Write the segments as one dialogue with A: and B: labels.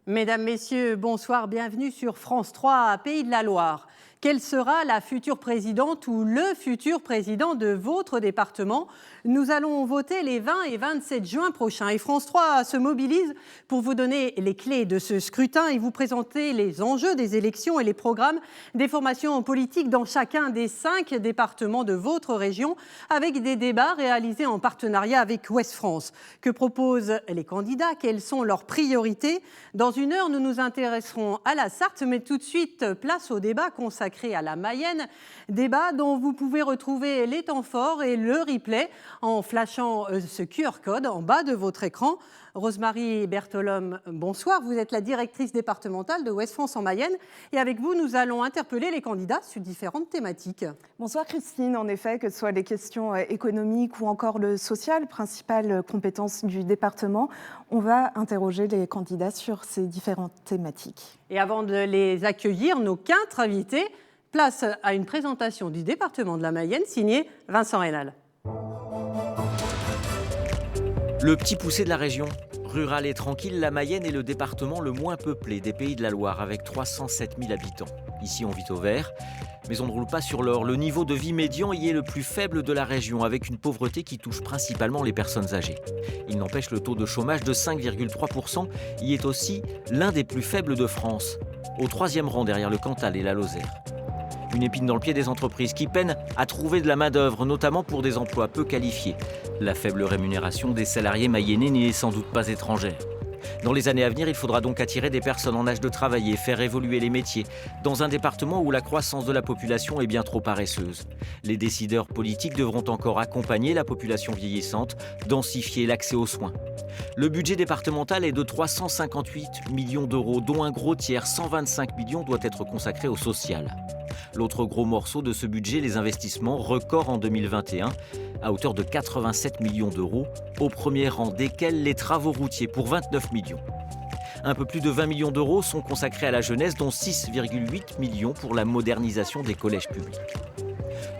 A: Mesdames, Messieurs, bonsoir, bienvenue sur France 3, Pays de la Loire. Quelle sera la future présidente ou le futur président de votre département? Nous allons voter les 20 et 27 juin prochains. Et France 3 se mobilise pour vous donner les clés de ce scrutin et vous présenter les enjeux des élections et les programmes des formations politiques dans chacun des 5 départements de votre région, avec des débats réalisés en partenariat avec Ouest France. Que proposent les candidats? Quelles sont leurs priorités? Dans une heure, nous nous intéresserons à la Sarthe, mais tout de suite, place au débat consacré à la Mayenne, débat dont vous pouvez retrouver les temps forts et le replay en flashant ce QR code en bas de votre écran. Rosemarie Bertolome, bonsoir. Vous êtes la directrice départementale de Ouest France en Mayenne et avec vous, nous allons interpeller les candidats sur différentes thématiques.
B: Bonsoir Christine. En effet, que ce soit les questions économiques ou encore le social, principale compétence du département, on va interroger les candidats sur ces différentes thématiques.
A: Et avant de les accueillir, nos 4 invités, place à une présentation du département de la Mayenne signée Vincent Rénal.
C: Le petit poussé de la région. Rural et tranquille, la Mayenne est le département le moins peuplé des Pays de la Loire, avec 307 000 habitants. Ici, on vit au vert, mais on ne roule pas sur l'or. Le niveau de vie médian y est le plus faible de la région, avec une pauvreté qui touche principalement les personnes âgées. Il n'empêche, le taux de chômage de 5,3% y est aussi l'un des plus faibles de France, au 3e rang derrière le Cantal et la Lozère. Une épine dans le pied des entreprises qui peinent à trouver de la main-d'œuvre, notamment pour des emplois peu qualifiés. La faible rémunération des salariés mayennais n'y est sans doute pas étrangère. Dans les années à venir, il faudra donc attirer des personnes en âge de travailler, faire évoluer les métiers, dans un département où la croissance de la population est bien trop paresseuse. Les décideurs politiques devront encore accompagner la population vieillissante, densifier l'accès aux soins. Le budget départemental est de 358 millions d'euros, dont un gros tiers, 125 millions, doit être consacré au social. L'autre gros morceau de ce budget, les investissements, record en 2021, à hauteur de 87 millions d'euros, au premier rang desquels les travaux routiers pour 29 millions. Un peu plus de 20 millions d'euros sont consacrés à la jeunesse, dont 6,8 millions pour la modernisation des collèges publics.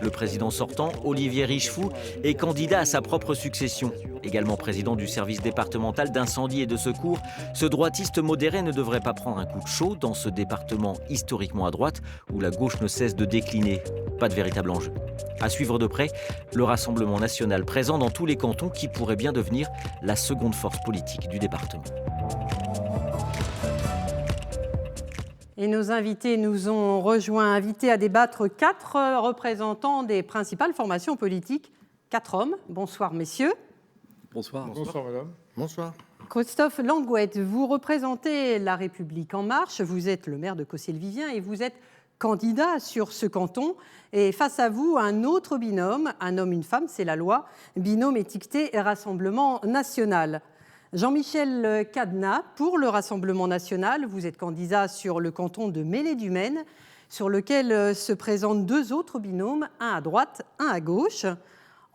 C: Le président sortant, Olivier Richefou, est candidat à sa propre succession. Également président du service départemental d'incendie et de secours, ce droitiste modéré ne devrait pas prendre un coup de chaud dans ce département historiquement à droite où la gauche ne cesse de décliner. Pas de véritable enjeu. À suivre de près, le Rassemblement national présent dans tous les cantons qui pourrait bien devenir la seconde force politique du département.
A: Et nos invités nous ont rejoints, invités à débattre 4 représentants des principales formations politiques, 4 hommes. Bonsoir messieurs.
D: Bonsoir.
E: Bonsoir madame.
D: Bonsoir.
A: Christophe Langouette, vous représentez La République En Marche, vous êtes le maire de Cossé-le-Vivien et vous êtes candidat sur ce canton. Et face à vous, un autre binôme, un homme, une femme, c'est la loi, binôme étiqueté et Rassemblement national. Jean-Michel Cadenat, pour le Rassemblement national, vous êtes candidat sur le canton de Mêlée-du-Maine, sur lequel se présentent 2 autres binômes, un à droite, un à gauche.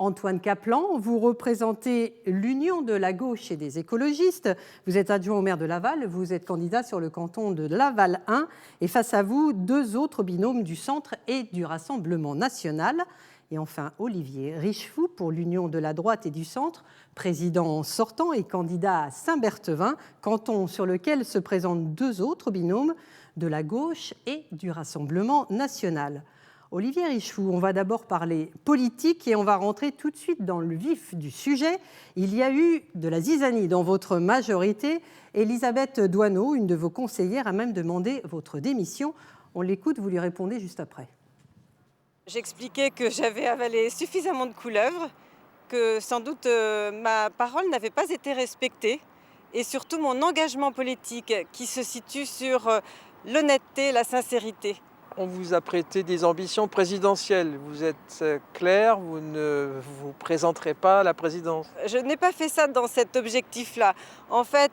A: Antoine Caplan, vous représentez l'Union de la gauche et des écologistes. Vous êtes adjoint au maire de Laval, vous êtes candidat sur le canton de Laval 1. Et face à vous, 2 autres binômes du centre et du Rassemblement national. Et enfin, Olivier Richefou pour l'Union de la droite et du centre, président sortant et candidat à Saint-Berthevin, canton sur lequel se présentent 2 autres binômes de la gauche et du Rassemblement national. Olivier Richefou, on va d'abord parler politique et on va rentrer tout de suite dans le vif du sujet. Il y a eu de la zizanie dans votre majorité. Elisabeth Doineau, une de vos conseillères, a même demandé votre démission. On l'écoute, vous lui répondez juste après.
F: J'expliquais que j'avais avalé suffisamment de couleuvres, que sans doute ma parole n'avait pas été respectée et surtout mon engagement politique qui se situe sur l'honnêteté, la sincérité.
G: On vous a prêté des ambitions présidentielles. Vous êtes clair, vous ne vous présenterez pas à la présidence.
F: Je n'ai pas fait ça dans cet objectif-là. En fait,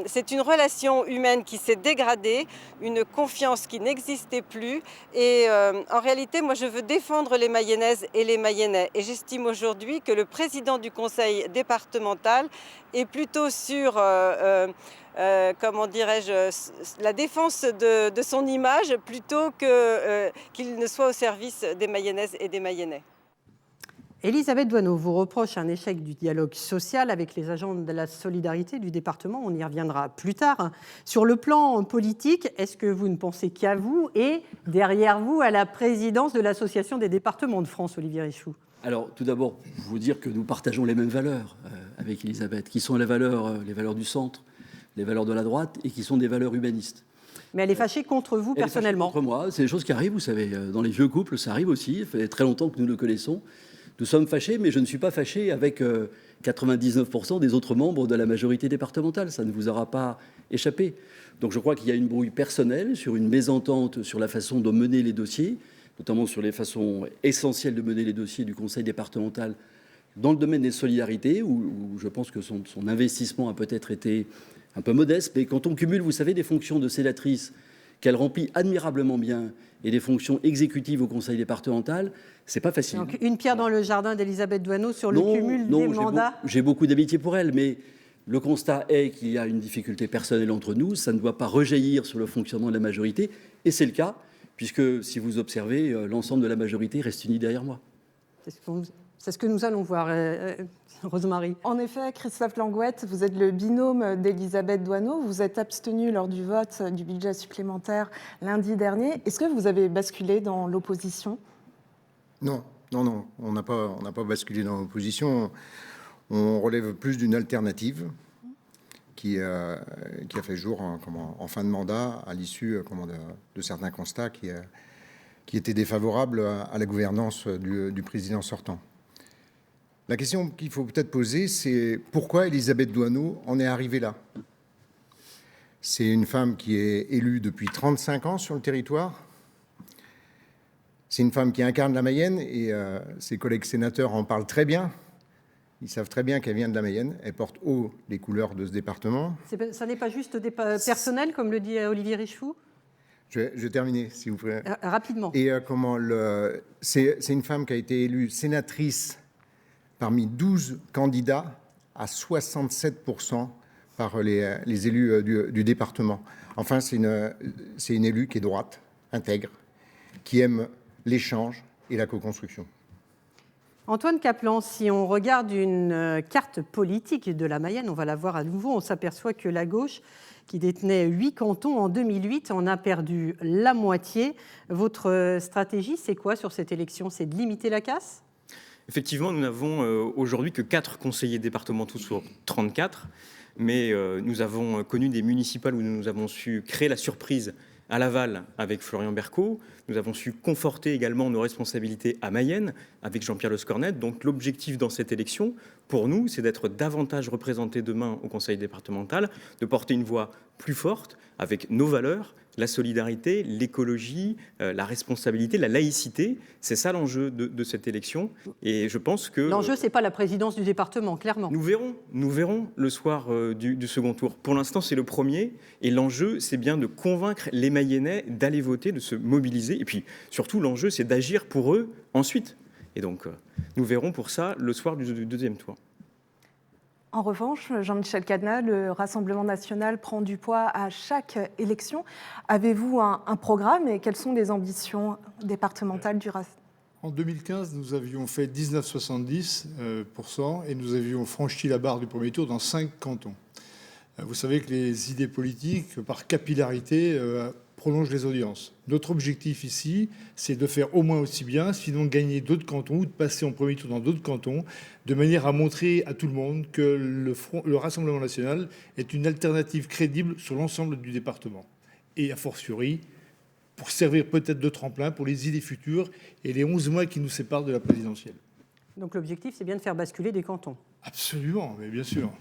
F: c'est une relation humaine qui s'est dégradée, une confiance qui n'existait plus. Et en réalité, moi, je veux défendre les Mayennaises et les Mayennais. Et j'estime aujourd'hui que le président du conseil départemental est plutôt sur... comment dirais-je, la défense de son image plutôt qu'il ne soit au service des Mayennaises et des Mayennais.
A: Elisabeth Doineau vous reproche un échec du dialogue social avec les agents de la solidarité du département. On y reviendra plus tard. Sur le plan politique, est-ce que vous ne pensez qu'à vous et derrière vous à la présidence de l'Association des départements de France, Olivier Richoux?
D: Alors, tout d'abord, vous dire que nous partageons les mêmes valeurs avec Elisabeth, qui sont les valeurs du centre, les valeurs de la droite, et qui sont des valeurs humanistes.
A: Mais elle est fâchée contre vous personnellement.
D: Elle est fâchée contre moi, c'est des choses qui arrivent, vous savez. Dans les vieux couples, ça arrive aussi. Ça fait très longtemps que nous le connaissons. Nous sommes fâchés, mais je ne suis pas fâché avec 99% des autres membres de la majorité départementale. Ça ne vous aura pas échappé. Donc je crois qu'il y a une brouille personnelle sur une mésentente sur la façon de mener les dossiers, notamment sur les façons essentielles de mener les dossiers du conseil départemental dans le domaine des solidarités, où je pense que son investissement a peut-être été un peu modeste. Mais quand on cumule, vous savez, des fonctions de sénatrice qu'elle remplit admirablement bien et des fonctions exécutives au conseil départemental, c'est pas facile.
A: Donc une pierre dans le jardin d'Elisabeth Doineau sur le cumul des mandats.
D: J'ai beaucoup d'amitié pour elle, mais le constat est qu'il y a une difficulté personnelle entre nous. Ça ne doit pas rejaillir sur le fonctionnement de la majorité, et c'est le cas, puisque si vous observez, l'ensemble de la majorité reste unie derrière moi.
A: C'est ce que nous allons voir, Rosemarie.
B: En effet, Christophe Langouette, vous êtes le binôme d'Elisabeth Doineau. Vous êtes abstenu lors du vote du budget supplémentaire lundi dernier. Est-ce que vous avez basculé dans l'opposition ?
E: Non. On n'a pas basculé dans l'opposition. On relève plus d'une alternative qui a fait jour en fin de mandat à l'issue de certains constats qui étaient défavorables à la gouvernance du président sortant. La question qu'il faut peut-être poser, c'est pourquoi Elisabeth Doineau en est arrivée là. C'est une femme qui est élue depuis 35 ans sur le territoire. C'est une femme qui incarne la Mayenne et ses collègues sénateurs en parlent très bien. Ils savent très bien qu'elle vient de la Mayenne. Elle porte haut les couleurs de ce département.
A: Ça n'est pas juste personnel, comme le dit Olivier Richoux ?
E: Je vais terminer, si vous voulez.
A: Rapidement.
E: Et c'est une femme qui a été élue sénatrice parmi 12 candidats à 67% par les élus du département. Enfin, c'est une élue qui est droite, intègre, qui aime l'échange et la co-construction.
A: Antoine Caplan, si on regarde une carte politique de la Mayenne, on va la voir à nouveau, on s'aperçoit que la gauche, qui détenait 8 cantons en 2008, en a perdu la moitié. Votre stratégie, c'est quoi sur cette élection ? C'est de limiter la casse ?
H: Effectivement, nous n'avons aujourd'hui que 4 conseillers départementaux sur 34, mais nous avons connu des municipales où nous avons su créer la surprise à Laval avec Florian Bercot. Nous avons su conforter également nos responsabilités à Mayenne avec Jean-Pierre Le Scornet. Donc l'objectif dans cette élection, pour nous, c'est d'être davantage représentés demain au conseil départemental, de porter une voix plus forte avec nos valeurs, la solidarité, l'écologie, la responsabilité, la laïcité. C'est ça l'enjeu de cette élection. Et je pense que...
A: L'enjeu, ce n'est pas la présidence du département, clairement.
H: Nous verrons le soir du second tour. Pour l'instant, c'est le premier. Et l'enjeu, c'est bien de convaincre les Mayennais d'aller voter, de se mobiliser. Et puis, surtout, l'enjeu, c'est d'agir pour eux ensuite. Et donc, nous verrons pour ça le soir du deuxième tour.
B: En revanche, Jean-Michel Cadenat, le Rassemblement national prend du poids à chaque élection. Avez-vous un programme et quelles sont les ambitions départementales du Rassemblement ?
I: En 2015, nous avions fait 19,70% et nous avions franchi la barre du premier tour dans 5 cantons. Vous savez que les idées politiques, par capillarité, prolongent les audiences. Notre objectif ici, c'est de faire au moins aussi bien, sinon de gagner d'autres cantons ou de passer en premier tour dans d'autres cantons, de manière à montrer à tout le monde que le Rassemblement national est une alternative crédible sur l'ensemble du département. Et a fortiori, pour servir peut-être de tremplin pour les idées futures et les 11 mois qui nous séparent de la présidentielle.
A: Donc l'objectif, c'est bien de faire basculer des cantons.
I: Absolument, mais bien sûr.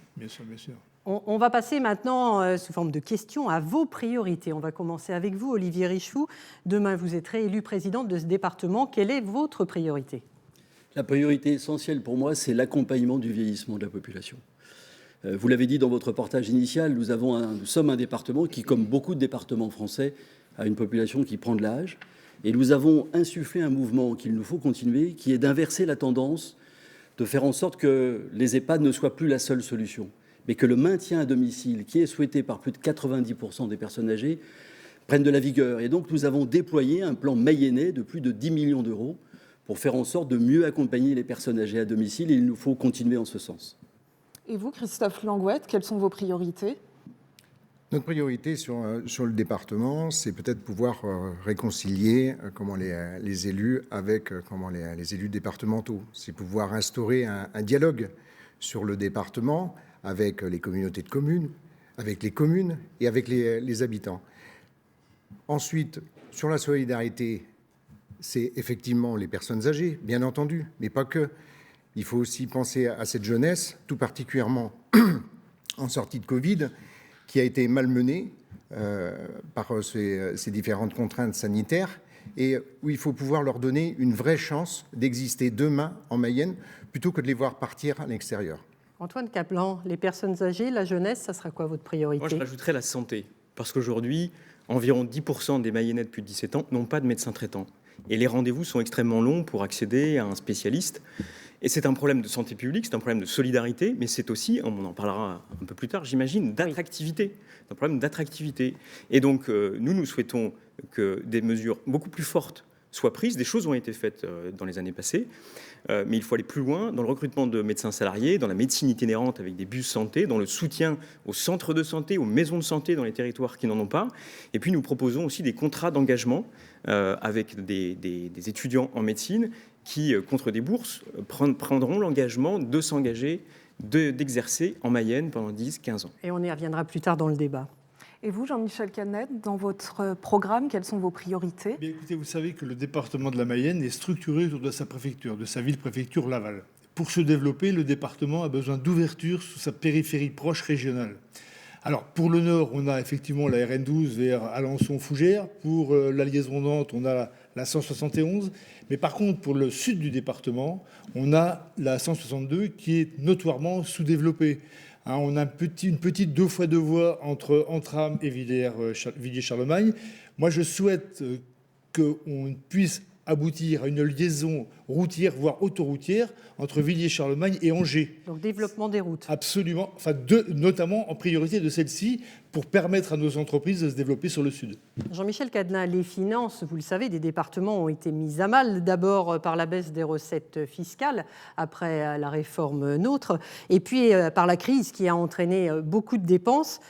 A: On va passer maintenant, sous forme de questions, à vos priorités. On va commencer avec vous, Olivier Richoux. Demain, vous êtes réélu président de ce département. Quelle est votre priorité ?
D: La priorité essentielle pour moi, c'est l'accompagnement du vieillissement de la population. Vous l'avez dit dans votre reportage initial, nous sommes un département qui, comme beaucoup de départements français, a une population qui prend de l'âge. Et nous avons insufflé un mouvement qu'il nous faut continuer, qui est d'inverser la tendance, de faire en sorte que les EHPAD ne soient plus la seule solution, mais que le maintien à domicile, qui est souhaité par plus de 90% des personnes âgées, prenne de la vigueur. Et donc nous avons déployé un plan mayennais de plus de 10 millions d'euros pour faire en sorte de mieux accompagner les personnes âgées à domicile, et il nous faut continuer en ce sens.
B: Et vous, Christophe Langouette, quelles sont vos priorités ?
E: Notre priorité sur le département, c'est peut-être pouvoir réconcilier les élus avec les élus départementaux. C'est pouvoir instaurer un dialogue sur le département avec les communautés de communes, avec les communes et avec les habitants. Ensuite, sur la solidarité, c'est effectivement les personnes âgées, bien entendu, mais pas que. Il faut aussi penser à cette jeunesse, tout particulièrement en sortie de Covid, qui a été malmenée par ces différentes contraintes sanitaires, et où il faut pouvoir leur donner une vraie chance d'exister demain en Mayenne, plutôt que de les voir partir à l'extérieur.
A: Antoine Caplan, les personnes âgées, la jeunesse, ça sera quoi votre priorité?
H: Moi, je rajouterais la santé, parce qu'aujourd'hui, environ 10% des Mayennais de plus de 17 ans n'ont pas de médecin traitant. Et les rendez-vous sont extrêmement longs pour accéder à un spécialiste. Et c'est un problème de santé publique, c'est un problème de solidarité, mais c'est aussi, on en parlera un peu plus tard, j'imagine, d'attractivité. C'est un problème d'attractivité. Et donc, nous souhaitons que des mesures beaucoup plus fortes soient prises. Des choses ont été faites dans les années passées, mais il faut aller plus loin dans le recrutement de médecins salariés, dans la médecine itinérante avec des bus santé, dans le soutien aux centres de santé, aux maisons de santé dans les territoires qui n'en ont pas. Et puis, nous proposons aussi des contrats d'engagement avec des étudiants en médecine qui, contre des bourses, prendront l'engagement de s'engager, d'exercer en Mayenne pendant 10-15 ans.
A: Et on y reviendra plus tard dans le débat.
B: Et vous, Jean-Michel Canet, dans votre programme, quelles sont vos priorités ?
I: Bien, écoutez, vous savez que le département de la Mayenne est structuré autour de sa préfecture, de sa ville-préfecture Laval. Pour se développer, le département a besoin d'ouverture sous sa périphérie proche régionale. Alors, pour le nord, on a effectivement la RN12 vers Alençon-Fougères. Pour la liaison Nantes, on a la 171. Mais par contre, pour le sud du département, on a la 162 qui est notoirement sous-développée. On a une petite 2 fois 2 voies entre Antram et Villiers-Charlemagne. Moi, je souhaite qu'on puisse aboutir à une liaison routière, voire autoroutière, entre Villiers-Charlemagne et Angers.
A: Donc, développement des routes.
I: Absolument, notamment en priorité de celle-ci, pour permettre à nos entreprises de se développer sur le sud.
A: Jean-Michel Cadenas, les finances, vous le savez, des départements ont été mises à mal, d'abord par la baisse des recettes fiscales, après la réforme NOTRe, et puis par la crise qui a entraîné beaucoup de dépenses.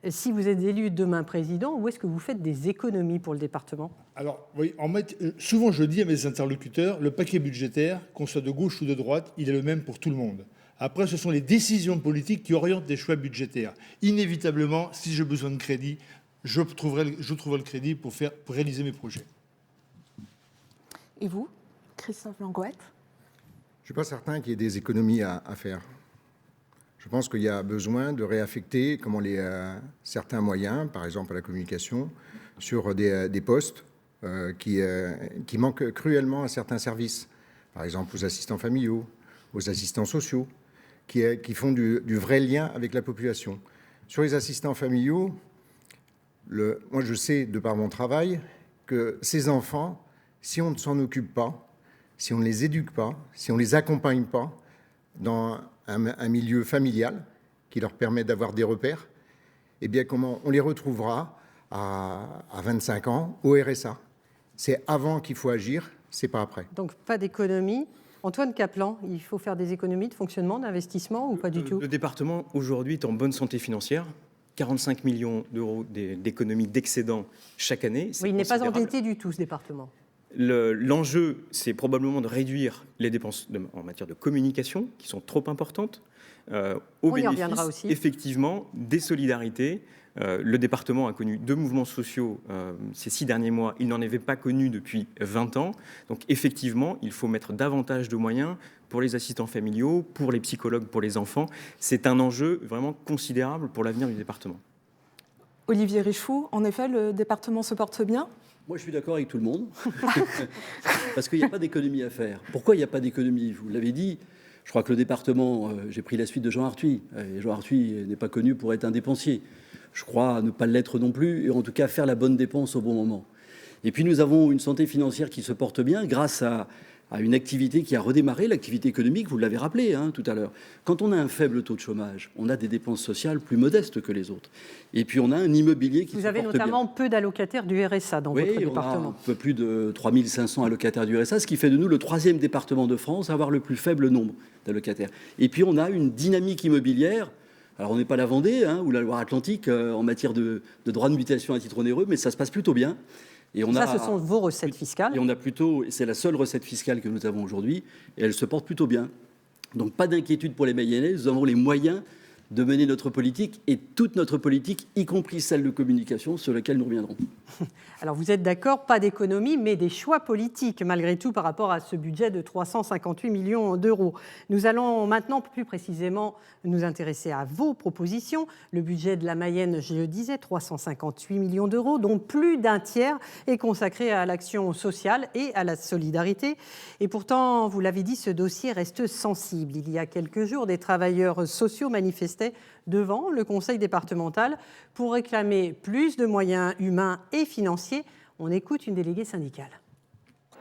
A: Si vous êtes élu demain président, où est-ce que vous faites des économies pour le département ?
I: Alors, oui, souvent je dis à mes interlocuteurs, le paquet budgétaire, qu'on soit de gauche ou de droite, il est le même pour tout le monde. Après, ce sont les décisions politiques qui orientent les choix budgétaires. Inévitablement, si j'ai besoin de crédit, je trouverai le crédit pour réaliser mes projets.
B: Et vous, Christophe Langouette ?
E: Je ne suis pas certain qu'il y ait des économies à faire. Je pense qu'il y a besoin de réaffecter certains moyens, par exemple à la communication, sur des postes qui manquent cruellement à certains services, par exemple aux assistants familiaux, aux assistants sociaux, qui font du vrai lien avec la population. Sur les assistants familiaux, moi je sais, de par mon travail, que ces enfants, si on ne s'en occupe pas, si on ne les éduque pas, si on ne les accompagne pas dans un milieu familial qui leur permet d'avoir des repères, eh bien comment on les retrouvera à 25 ans au RSA. C'est avant qu'il faut agir, c'est pas après.
A: Donc pas d'économie. Antoine Caplan, il faut faire des économies de fonctionnement, d'investissement ou pas du tout ?
H: Le département aujourd'hui est en bonne santé financière. 45 millions d'euros d'économies d'excédent chaque année.
A: Oui, il n'est pas endetté du tout, ce département.
H: L'enjeu, c'est probablement de réduire les dépenses en matière de communication, qui sont trop importantes, au bénéfice, effectivement, des solidarités. Le département a connu 2 mouvements sociaux ces 6 derniers mois. Il n'en avait pas connu depuis 20 ans. Donc, effectivement, il faut mettre davantage de moyens pour les assistants familiaux, pour les psychologues, pour les enfants. C'est un enjeu vraiment considérable pour l'avenir du département.
B: Olivier Richoux, en effet, le département se porte bien ?
D: Moi, je suis d'accord avec tout le monde, parce qu'il n'y a pas d'économie à faire. Pourquoi il n'y a pas d'économie ? Vous l'avez dit, je crois que le département, j'ai pris la suite de Jean Arthuis. Et Jean Arthuis n'est pas connu pour être un dépensier. Je crois ne pas l'être non plus, et en tout cas faire la bonne dépense au bon moment. Et puis nous avons une santé financière qui se porte bien grâce à à une activité qui a redémarré, l'activité économique, vous l'avez rappelé tout à l'heure. Quand on a un faible taux de chômage, on a des dépenses sociales plus modestes que les autres. Et puis on a un immobilier qui se porte bien.
A: Vous avez notamment peu d'allocataires du RSA dans votre département.
D: On a un peu plus de 3500 allocataires du RSA, ce qui fait de nous le 3e département de France à avoir le plus faible nombre d'allocataires. Et puis on a une dynamique immobilière. Alors on n'est pas la Vendée ou la Loire-Atlantique en matière de droit de mutation à titre onéreux, mais ça se passe plutôt bien. Et
A: ce sont vos recettes fiscales.
D: Et on a plutôt, c'est la seule recette fiscale que nous avons aujourd'hui, et elle se porte plutôt bien. Donc pas d'inquiétude pour les Mayennais, nous avons les moyens de mener notre politique, et toute notre politique, y compris celle de communication, sur laquelle nous reviendrons.
A: Alors vous êtes d'accord, pas d'économie, mais des choix politiques, malgré tout, par rapport à ce budget de 358 millions d'euros. Nous allons maintenant plus précisément nous intéresser à vos propositions. Le budget de la Mayenne, je le disais, 358 millions d'euros, dont plus d'un tiers est consacré à l'action sociale et à la solidarité. Et pourtant, vous l'avez dit, ce dossier reste sensible. Il y a quelques jours, des travailleurs sociaux manifestaient devant le conseil départemental pour réclamer plus de moyens humains et financiers. On écoute une déléguée syndicale.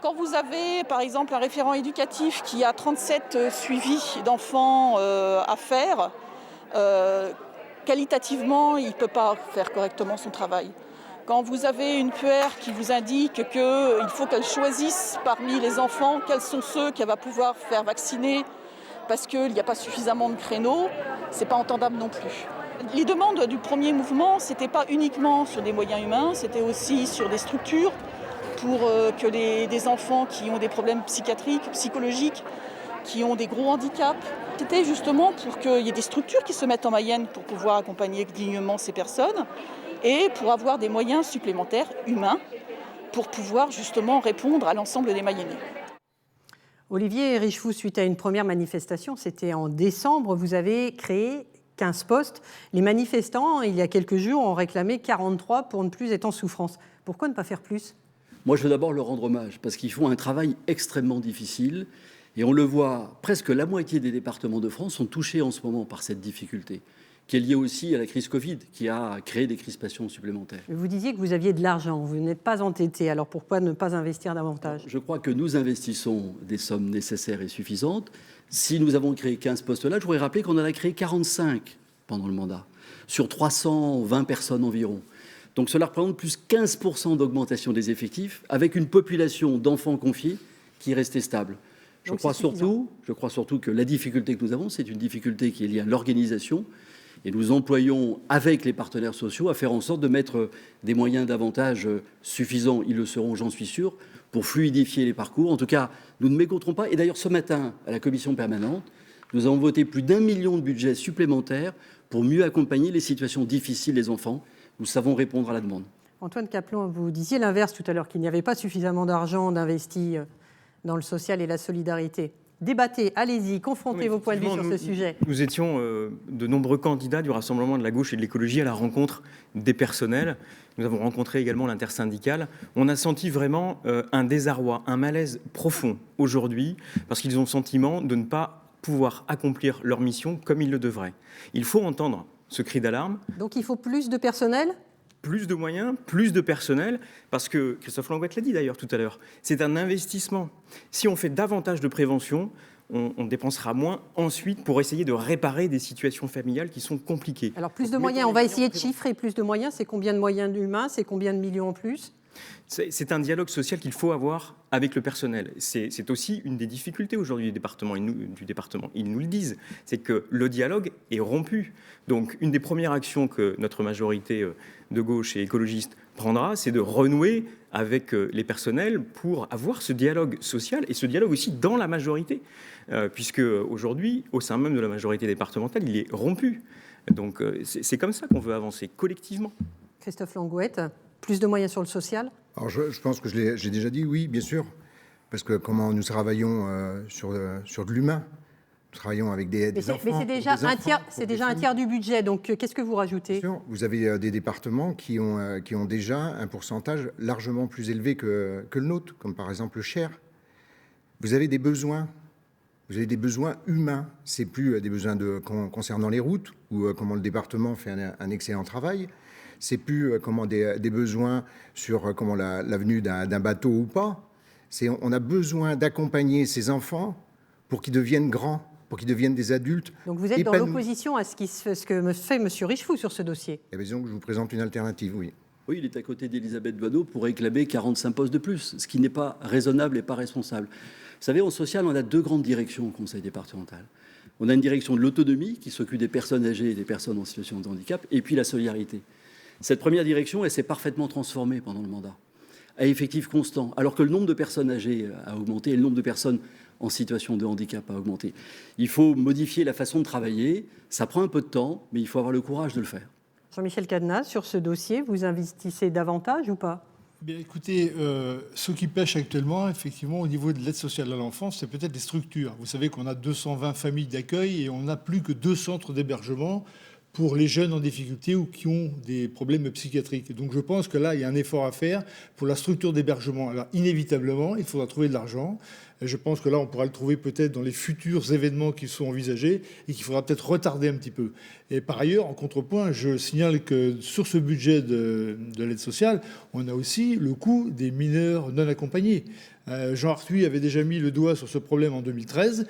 J: Quand vous avez, par exemple, un référent éducatif qui a 37 suivis d'enfants à faire, qualitativement, il ne peut pas faire correctement son travail. Quand vous avez une puère qui vous indique qu'il faut qu'elle choisisse parmi les enfants quels sont ceux qu'elle va pouvoir faire vacciner parce qu'il n'y a pas suffisamment de créneaux, ce n'est pas entendable non plus. Les demandes du premier mouvement, ce n'était pas uniquement sur des moyens humains, c'était aussi sur des structures pour que des enfants qui ont des problèmes psychiatriques, psychologiques, qui ont des gros handicaps, c'était justement pour qu'il y ait des structures qui se mettent en Mayenne pour pouvoir accompagner dignement ces personnes et pour avoir des moyens supplémentaires humains pour pouvoir justement répondre à l'ensemble des Mayennais.
A: Olivier Richefou, suite à une première manifestation, c'était en décembre, vous avez créé 15 postes. Les manifestants, il y a quelques jours, ont réclamé 43 pour ne plus être en souffrance. Pourquoi ne pas faire plus ?
D: Moi, je veux d'abord leur rendre hommage, parce qu'ils font un travail extrêmement difficile. Et on le voit, presque la moitié des départements de France sont touchés en ce moment par cette difficulté, qui est liée aussi à la crise Covid, qui a créé des crispations supplémentaires.
A: Vous disiez que vous aviez de l'argent, vous n'êtes pas entêté, alors pourquoi ne pas investir davantage ?
D: Je crois que nous investissons des sommes nécessaires et suffisantes. Si nous avons créé 15 postes-là, je voudrais rappeler qu'on en a créé 45 pendant le mandat, sur 320 personnes environ. Donc cela représente plus 15% d'augmentation des effectifs, avec une population d'enfants confiés qui est restée stable. Je crois surtout que la difficulté que nous avons, c'est une difficulté qui est liée à l'organisation. Et nous employons, avec les partenaires sociaux, à faire en sorte de mettre des moyens davantage suffisants, ils le seront, j'en suis sûr, pour fluidifier les parcours. En tout cas, nous ne méconnaîtrons pas. Et d'ailleurs, ce matin, à la commission permanente, nous avons voté plus d'1 million de budget supplémentaire pour mieux accompagner les situations difficiles des enfants. Nous savons répondre à la demande.
A: Antoine Caplon, vous disiez l'inverse tout à l'heure, qu'il n'y avait pas suffisamment d'argent d'investi dans le social et la solidarité. Débattez, allez-y, confrontez vos points de vue sur ce sujet.
H: Nous étions de nombreux candidats du Rassemblement de la gauche et de l'écologie à la rencontre des personnels. Nous avons rencontré également l'intersyndicale. On a senti vraiment un désarroi, un malaise profond aujourd'hui, parce qu'ils ont le sentiment de ne pas pouvoir accomplir leur mission comme ils le devraient. Il faut entendre ce cri d'alarme.
A: Donc il faut plus de personnel ?
H: Plus de moyens, plus de personnel, parce que, Christophe Langouette l'a dit d'ailleurs tout à l'heure, c'est un investissement. Si on fait davantage de prévention, on dépensera moins ensuite pour essayer de réparer des situations familiales qui sont compliquées.
A: Alors plus de moyens, on va essayer de chiffrer plus de moyens, c'est combien de moyens humains, c'est combien de millions en plus ?
H: C'est un dialogue social qu'il faut avoir avec le personnel. C'est aussi une des difficultés aujourd'hui du département. Ils nous le disent, c'est que le dialogue est rompu. Donc une des premières actions que notre majorité de gauche et écologiste prendra, c'est de renouer avec les personnels pour avoir ce dialogue social et ce dialogue aussi dans la majorité, puisque aujourd'hui, au sein même de la majorité départementale, il est rompu. Donc c'est comme ça qu'on veut avancer collectivement.
A: Christophe Langouette, plus de moyens sur le social ?
E: Alors je pense que j'ai déjà dit oui, bien sûr, parce que comment nous travaillons sur de l'humain, nous travaillons avec des enfants.
A: Mais c'est déjà un tiers du budget, donc qu'est-ce que vous rajoutez ?
E: Bien sûr, vous avez des départements qui ont déjà un pourcentage largement plus élevé que le nôtre, comme par exemple le Cher. Vous avez des besoins. Vous avez des besoins humains. C'est plus des besoins concernant les routes, où comment le département fait un excellent travail. C'est plus des besoins sur la venue d'un bateau ou pas. On a besoin d'accompagner ces enfants pour qu'ils deviennent grands, pour qu'ils deviennent des adultes.
A: Donc vous êtes dans l'opposition à ce que fait M. Richefou sur ce dossier.
E: Eh bien, disons que je vous présente une alternative, oui.
D: Oui, il est à côté d'Elisabeth Doineau pour réclamer 45 postes de plus, ce qui n'est pas raisonnable et pas responsable. Vous savez, en social, on a 2 grandes directions au conseil départemental. On a une direction de l'autonomie qui s'occupe des personnes âgées et des personnes en situation de handicap, et puis la solidarité. Cette première direction, elle s'est parfaitement transformée pendant le mandat, à effectif constant, alors que le nombre de personnes âgées a augmenté et le nombre de personnes en situation de handicap a augmenté. Il faut modifier la façon de travailler, ça prend un peu de temps, mais il faut avoir le courage de le faire.
A: Jean-Michel Cadenaz, sur ce dossier, vous investissez davantage ou pas ?
I: Bien, écoutez, ce qui pêche actuellement, effectivement, au niveau de l'aide sociale à l'enfance, c'est peut-être les structures. Vous savez qu'on a 220 familles d'accueil et on n'a plus que 2 centres d'hébergement pour les jeunes en difficulté ou qui ont des problèmes psychiatriques. Donc je pense que là, il y a un effort à faire pour la structure d'hébergement. Alors inévitablement, il faudra trouver de l'argent. Je pense que là, on pourra le trouver peut-être dans les futurs événements qui sont envisagés et qu'il faudra peut-être retarder un petit peu. Et par ailleurs, en contrepoint, je signale que sur ce budget de l'aide sociale, on a aussi le coût des mineurs non accompagnés. Jean Arthuis avait déjà mis le doigt sur ce problème en 2013.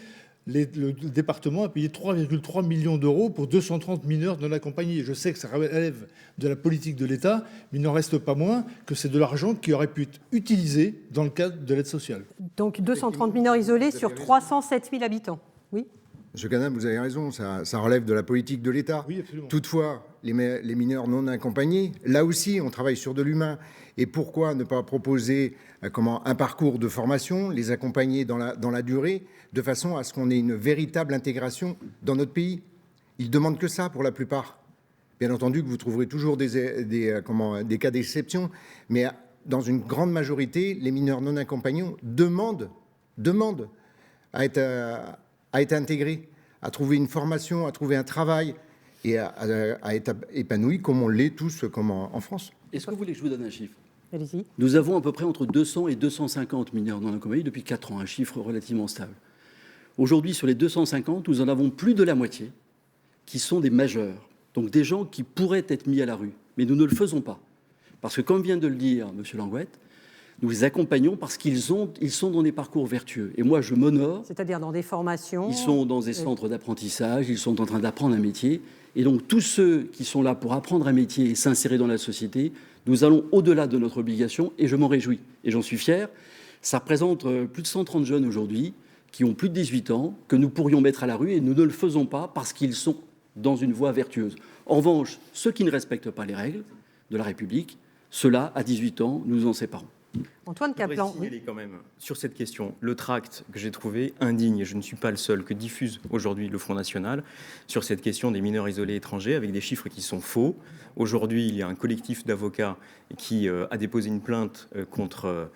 I: Le département a payé 3,3 millions d'euros pour 230 mineurs non accompagnés. Je sais que ça relève de la politique de l'État, mais il n'en reste pas moins que c'est de l'argent qui aurait pu être utilisé dans le cadre de l'aide sociale.
A: Donc 230 mineurs isolés sur 307 000 habitants. Oui.
E: Monsieur Cadenaz, vous avez raison, ça relève de la politique de l'État.
I: Oui, absolument.
E: Toutefois, les mineurs non accompagnés, là aussi, on travaille sur de l'humain. Et pourquoi ne pas proposer un parcours de formation, les accompagner dans la durée, de façon à ce qu'on ait une véritable intégration dans notre pays? Ils ne demandent que ça pour la plupart. Bien entendu que vous trouverez toujours des cas d'exception, mais dans une grande majorité, les mineurs non accompagnés demandent à être intégrés, à trouver une formation, à trouver un travail et à être épanouis comme on l'est tous comme en France.
D: Est-ce que vous voulez que je vous donne un chiffre ?
A: Allez-y.
D: Nous avons à peu près entre 200 et 250 mineurs non accompagnés depuis 4 ans, un chiffre relativement stable. Aujourd'hui, sur les 250, nous en avons plus de la moitié qui sont des majeurs, donc des gens qui pourraient être mis à la rue, mais nous ne le faisons pas. Parce que, comme vient de le dire M. Langouette, nous les accompagnons parce qu'ils sont dans des parcours vertueux. Et moi, je m'honore.
A: C'est-à-dire dans des formations.
D: Ils sont dans des centres d'apprentissage, ils sont en train d'apprendre un métier. Et donc, tous ceux qui sont là pour apprendre un métier et s'insérer dans la société, nous allons au-delà de notre obligation et je m'en réjouis. Et j'en suis fier. Ça représente plus de 130 jeunes aujourd'hui qui ont plus de 18 ans, que nous pourrions mettre à la rue et nous ne le faisons pas parce qu'ils sont dans une voie vertueuse. En revanche, ceux qui ne respectent pas les règles de la République, ceux-là, à 18 ans, nous en séparons.
A: Antoine Caplan.
H: Il est quand même sur cette question. Le tract que j'ai trouvé indigne, et je ne suis pas le seul, que diffuse aujourd'hui le Front National sur cette question des mineurs isolés étrangers avec des chiffres qui sont faux. Aujourd'hui, il y a un collectif d'avocats qui a déposé une plainte contre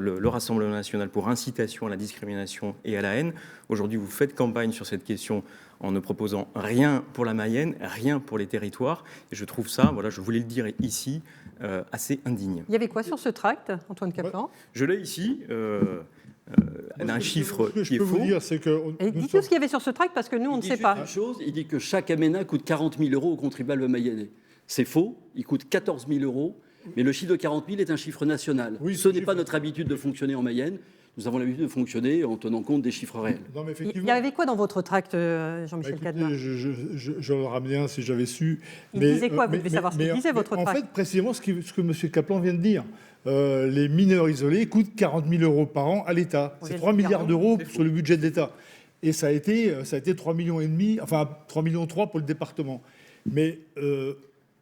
H: le Rassemblement national pour incitation à la discrimination et à la haine. Aujourd'hui, vous faites campagne sur cette question en ne proposant rien pour la Mayenne, rien pour les territoires. Et je trouve ça, voilà, je voulais le dire ici, assez indigne.
A: Il y avait quoi sur ce tract, Antoine Caplan ?
H: Je l'ai ici. Un chiffre qui est faux.
I: Ce que je peux vous dire, c'est que...
A: Dites-nous ce qu'il y avait sur ce tract, parce que nous, on ne sait pas.
D: Une chose, il dit que chaque aménat coûte 40 000 euros aux contribuables mayennais. C'est faux, il coûte 14 000 euros. Mais le chiffre de 40 000 est un chiffre national. Oui, ce n'est pas notre habitude de fonctionner en Mayenne. Nous avons l'habitude de fonctionner en tenant compte des chiffres réels.
I: Non, mais
A: il y avait quoi dans votre tract, Jean-Michel Cadenaz ?
I: Je le ramenais un si j'avais su.
A: Il disait quoi ? Vous devez savoir ce qu'il disait, votre tract.
I: En fait, précisément ce que M. Caplan vient de dire. Les mineurs isolés coûtent 40 000 euros par an à l'État. C'est 3 milliards d'euros sur le budget de l'État. Et ça a été 3,5 millions, enfin 3,3 millions pour le département. Mais...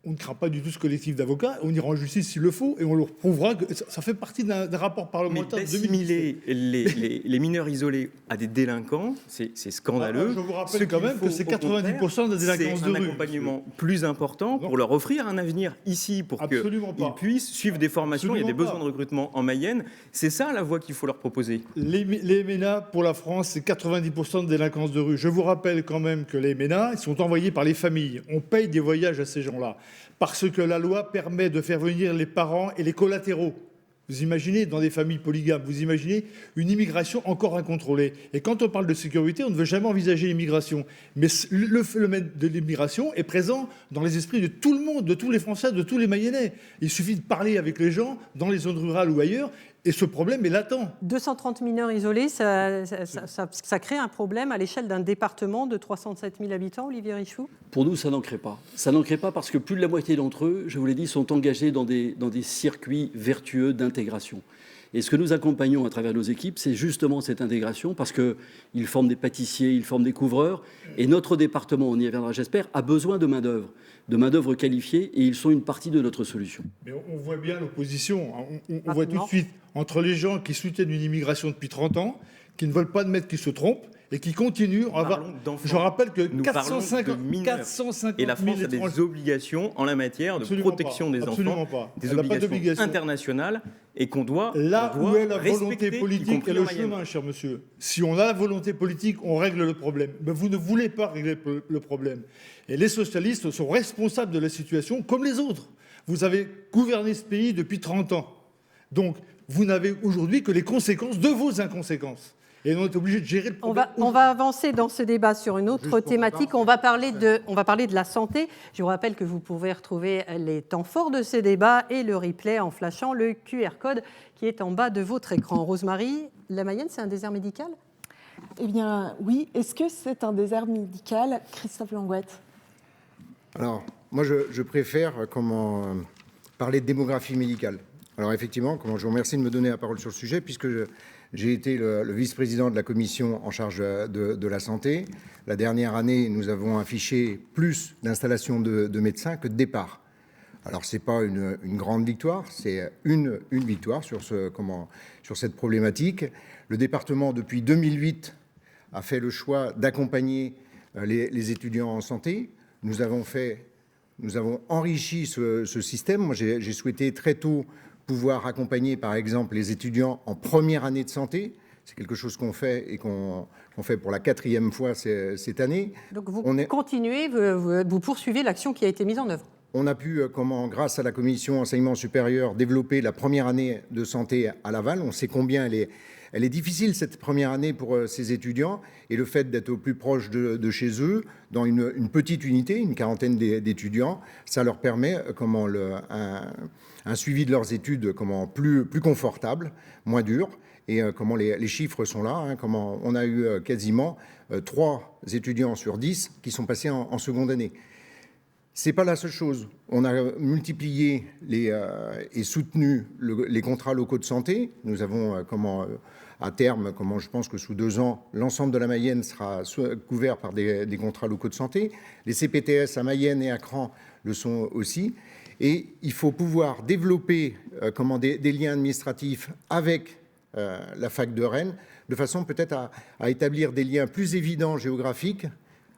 I: on ne craint pas du tout ce collectif d'avocats, on ira en justice s'il le faut, et on leur prouvera que ça fait partie d'un rapport parlementaire de 2017.
H: Les mineurs isolés à des délinquants, c'est scandaleux.
I: Je vous rappelle quand même que c'est 90% de la délinquance de rue.
H: C'est un accompagnement plus important pour leur offrir un avenir ici, pour qu'ils puissent suivre des formations. Il y a des besoins de recrutement en Mayenne. C'est ça la voie qu'il faut leur proposer.
I: Les MENA, pour la France, c'est 90% de délinquance de rue. Je vous rappelle quand même que les MENA, ils sont envoyés par les familles. On paye des voyages à ces gens-là. Parce que la loi permet de faire venir les parents et les collatéraux. Vous imaginez, dans des familles polygames, vous imaginez une immigration encore incontrôlée. Et quand on parle de sécurité, on ne veut jamais envisager l'immigration. Mais le phénomène de l'immigration est présent dans les esprits de tout le monde, de tous les Français, de tous les Mayennais. Il suffit de parler avec les gens, dans les zones rurales ou ailleurs, Et ce problème est latent.
A: 230 mineurs isolés, ça crée un problème à l'échelle d'un département de 307 000 habitants, Olivier Richefou?
D: Pour nous, ça n'en crée pas. Ça n'en crée pas parce que plus de la moitié d'entre eux, je vous l'ai dit, sont engagés dans des circuits vertueux d'intégration. Et ce que nous accompagnons à travers nos équipes, c'est justement cette intégration parce qu'ils forment des pâtissiers, ils forment des couvreurs. Et notre département, on y reviendra j'espère, a besoin de main-d'œuvre qualifiée et ils sont une partie de notre solution.
I: Mais on voit bien l'opposition. On voit tout de suite entre les gens qui soutiennent une immigration depuis 30 ans, qui ne veulent pas admettre qu'ils se trompent et qui continuent à avoir... Je rappelle que 450 000
H: et la France a des obligations en la matière de protection des enfants, des obligations internationales et qu'on doit
I: là où est la volonté
H: respecter,
I: politique et le chemin, cher monsieur. Si on a la volonté politique, on règle le problème. Mais vous ne voulez pas régler le problème. Et les socialistes sont responsables de la situation comme les autres. Vous avez gouverné ce pays depuis 30 ans. Donc, vous n'avez aujourd'hui que les conséquences de vos inconséquences. Et on est obligé de gérer le problème.
A: On va avancer dans ce débat sur une autre thématique. On va parler de la santé. Je vous rappelle que vous pouvez retrouver les temps forts de ces débats et le replay en flashant le QR code qui est en bas de votre écran. Rosemary, la Mayenne, c'est un désert médical?
B: Eh bien, oui. Est-ce que c'est un désert médical, Christophe Langouette?
E: Alors, moi, je préfère parler de démographie médicale. Alors, effectivement, je vous remercie de me donner la parole sur le sujet, puisque j'ai été le vice-président de la commission en charge de la santé. La dernière année, nous avons affiché plus d'installations de médecins que de départs. Alors, ce n'est pas une grande victoire, c'est une victoire sur cette problématique. Le département, depuis 2008, a fait le choix d'accompagner les étudiants en santé. Nous avons enrichi ce système. Moi, j'ai souhaité très tôt pouvoir accompagner, par exemple, les étudiants en première année de santé. C'est quelque chose qu'on fait et qu'on fait pour la 4e fois cette année.
A: Donc vous continuez, vous poursuivez l'action qui a été mise en œuvre.
E: On a pu, grâce à la commission enseignement supérieur, développer la première année de santé à Laval. On sait combien elle est difficile, cette première année, pour ces étudiants. Et le fait d'être au plus proche de chez eux, dans une petite unité, une quarantaine d'étudiants, ça leur permet un suivi de leurs études plus confortable, moins dur. Et les chiffres sont là. On a eu quasiment 3 étudiants sur 10 qui sont passés en seconde année. Ce n'est pas la seule chose. On a multiplié et soutenu les contrats locaux de santé. Nous avons, à terme, je pense que sous 2 ans, l'ensemble de la Mayenne sera couvert par des contrats locaux de santé. Les CPTS à Mayenne et à Cran le sont aussi. Et il faut pouvoir développer des liens administratifs avec la fac de Rennes, de façon peut-être à établir des liens plus évidents géographiques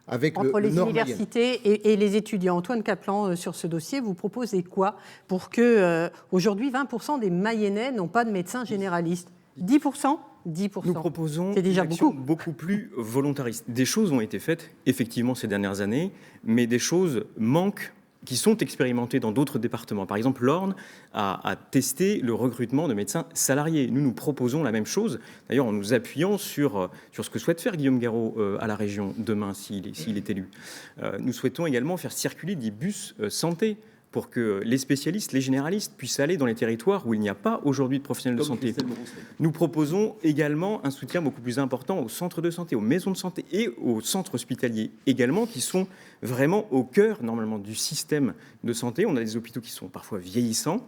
A: entre les universités et les étudiants. Antoine Kaplan, sur ce dossier, vous proposez quoi pour que, aujourd'hui, 20% des Mayennais n'ont pas de médecin généraliste? 10%? 10%.
H: Nous proposons
A: déjà
H: une action beaucoup plus volontariste. Des choses ont été faites, effectivement, ces dernières années, mais des choses manquent qui sont expérimentées dans d'autres départements. Par exemple, l'Orne a testé le recrutement de médecins salariés. Nous proposons la même chose, d'ailleurs en nous appuyant sur ce que souhaite faire Guillaume Garot à la région demain, s'il est élu. Nous souhaitons également faire circuler des bus santé pour que les spécialistes, les généralistes puissent aller dans les territoires où il n'y a pas aujourd'hui de professionnels de santé. Nous proposons également un soutien beaucoup plus important aux centres de santé, aux maisons de santé et aux centres hospitaliers également, qui sont vraiment au cœur normalement du système de santé. On a des hôpitaux qui sont parfois vieillissants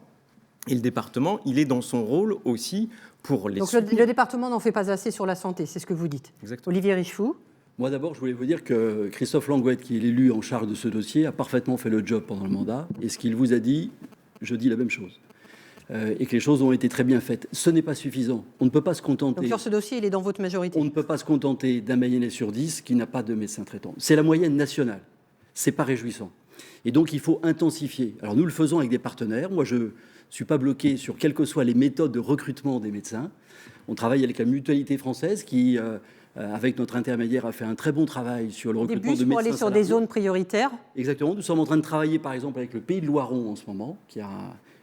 H: et le département, il est dans son rôle aussi pour les...
A: Donc le département n'en fait pas assez sur la santé, c'est ce que vous dites.
H: Exactement.
A: Olivier Richefou.
D: Moi, d'abord, je voulais vous dire que Christophe Langouette, qui est l'élu en charge de ce dossier, a parfaitement fait le job pendant le mandat. Et ce qu'il vous a dit, je dis la même chose. Et que les choses ont été très bien faites. Ce n'est pas suffisant. On ne peut pas se contenter...
A: Donc sur ce dossier, il est dans votre majorité.
D: On ne peut pas se contenter d'un Mayennais sur 10 qui n'a pas de médecin traitant. C'est la moyenne nationale. Ce n'est pas réjouissant. Et donc, il faut intensifier. Alors, nous le faisons avec des partenaires. Moi, je ne suis pas bloqué sur quelles que soient les méthodes de recrutement des médecins. On travaille avec la Mutualité française qui... avec notre intermédiaire, a fait un très bon travail sur le recrutement de médecins
A: pour aller sur
D: salariés.
A: des zones prioritaires.
D: Exactement. Nous sommes en train de travailler, par exemple, avec le Pays de Loiron en ce moment, qui a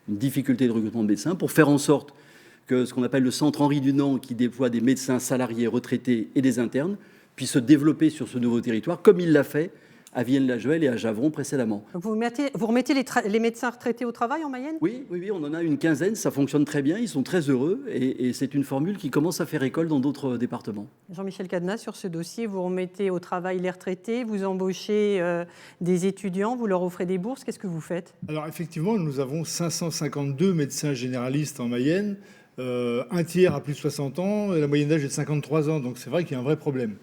D: une difficulté de recrutement de médecins, pour faire en sorte que ce qu'on appelle le centre Henri Dunant, qui déploie des médecins salariés, retraités et des internes, puisse se développer sur ce nouveau territoire, comme il l'a fait à Vienne-la-Joëlle et à Javron précédemment.
A: Donc vous remettez les médecins retraités au travail en Mayenne?
D: Oui, on en a une quinzaine, ça fonctionne très bien, ils sont très heureux et c'est une formule qui commence à faire école dans d'autres départements.
A: Jean-Michel Cadenas, sur ce dossier, vous remettez au travail les retraités, vous embauchez des étudiants, vous leur offrez des bourses, qu'est-ce que vous faites?
I: Alors effectivement, nous avons 552 médecins généralistes en Mayenne, un tiers a plus de 60 ans, et la moyenne d'âge est de 53 ans, donc c'est vrai qu'il y a un vrai problème.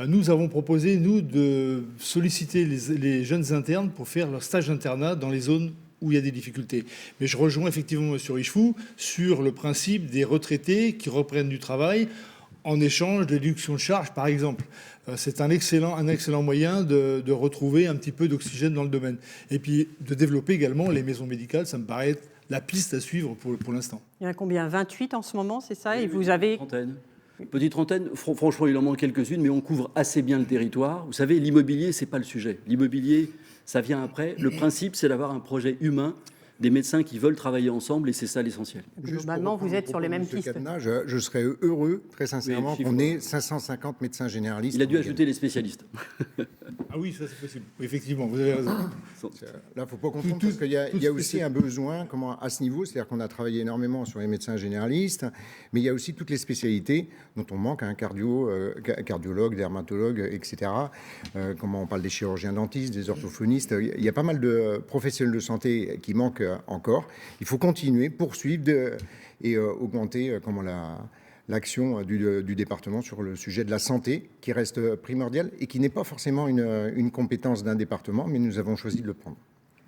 I: Nous avons proposé, nous, de solliciter les jeunes internes pour faire leur stage d'internat dans les zones où il y a des difficultés. Mais je rejoins effectivement M. Richefou sur le principe des retraités qui reprennent du travail en échange de déduction de charges, par exemple. C'est un excellent moyen de retrouver un petit peu d'oxygène dans le domaine. Et puis de développer également les maisons médicales, ça me paraît être la piste à suivre pour l'instant.
A: Il y en a combien? 28 en ce moment, c'est ça?
D: Oui,
A: et vous avez...
D: Petite trentaine, franchement, il en manque quelques-unes, mais on couvre assez bien le territoire. Vous savez, l'immobilier, ce n'est pas le sujet. L'immobilier, ça vient après. Le principe, c'est d'avoir un projet humain, des médecins qui veulent travailler ensemble, et c'est ça l'essentiel.
A: Globalement, vous êtes sur les mêmes pistes.
E: Cadenas, je serais heureux, très sincèrement, qu'on ait 550 médecins généralistes.
D: Il a dû ajouter les spécialistes.
I: Ah oui, ça c'est possible. Effectivement, vous avez raison.
E: Là, il ne faut pas confondre, parce qu'il y a aussi un besoin à ce niveau, c'est-à-dire qu'on a travaillé énormément sur les médecins généralistes, mais il y a aussi toutes les spécialités dont on manque, un cardiologue, dermatologue, etc. Comment on parle des chirurgiens dentistes, des orthophonistes. Il y a pas mal de professionnels de santé qui manquent encore. Il faut continuer, poursuivre et augmenter l'action du département sur le sujet de la santé, qui reste primordial et qui n'est pas forcément une compétence d'un département, mais nous avons choisi de le prendre.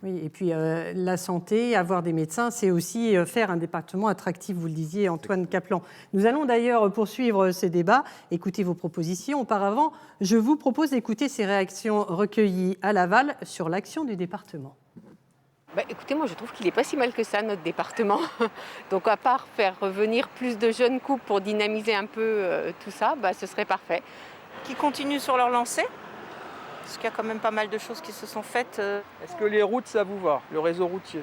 A: Oui, et puis la santé, avoir des médecins, c'est aussi faire un département attractif, vous le disiez, Antoine Caplan. Nous allons d'ailleurs poursuivre ces débats, écouter vos propositions. Auparavant, je vous propose d'écouter ces réactions recueillies à Laval sur l'action du département.
K: Écoutez, moi je trouve qu'il n'est pas si mal que ça, notre département. Donc à part faire revenir plus de jeunes couples pour dynamiser un peu tout ça, ce serait parfait.
L: Qui continuent sur leur lancée, parce qu'il y a quand même pas mal de choses qui se sont faites.
G: Est-ce que les routes, ça vous va, le réseau routier?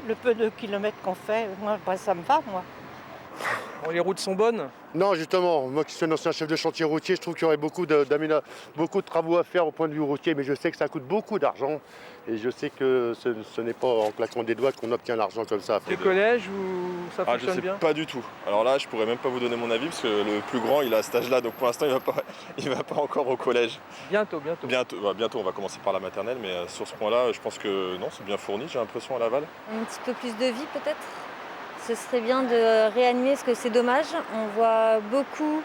L: Le peu de kilomètres qu'on fait, moi, ça me va, moi.
G: Bon, les routes sont bonnes?
M: Non, justement, moi qui suis un ancien chef de chantier routier, je trouve qu'il y aurait beaucoup de travaux à faire au point de vue routier, mais je sais que ça coûte beaucoup d'argent et je sais que ce n'est pas en claquant des doigts qu'on obtient l'argent comme ça.
G: Les collèges où ça fonctionne bien?
N: Je sais pas du tout. Alors là, je pourrais même pas vous donner mon avis parce que le plus grand, il a cet âge-là, donc pour l'instant, il va pas encore au collège.
G: Bientôt.
N: Bientôt, on va commencer par la maternelle, mais sur ce point-là, je pense que non, c'est bien fourni, j'ai l'impression, à Laval.
O: Un petit peu plus de vie peut-être. Ce serait bien de réanimer, parce que c'est dommage. On voit beaucoup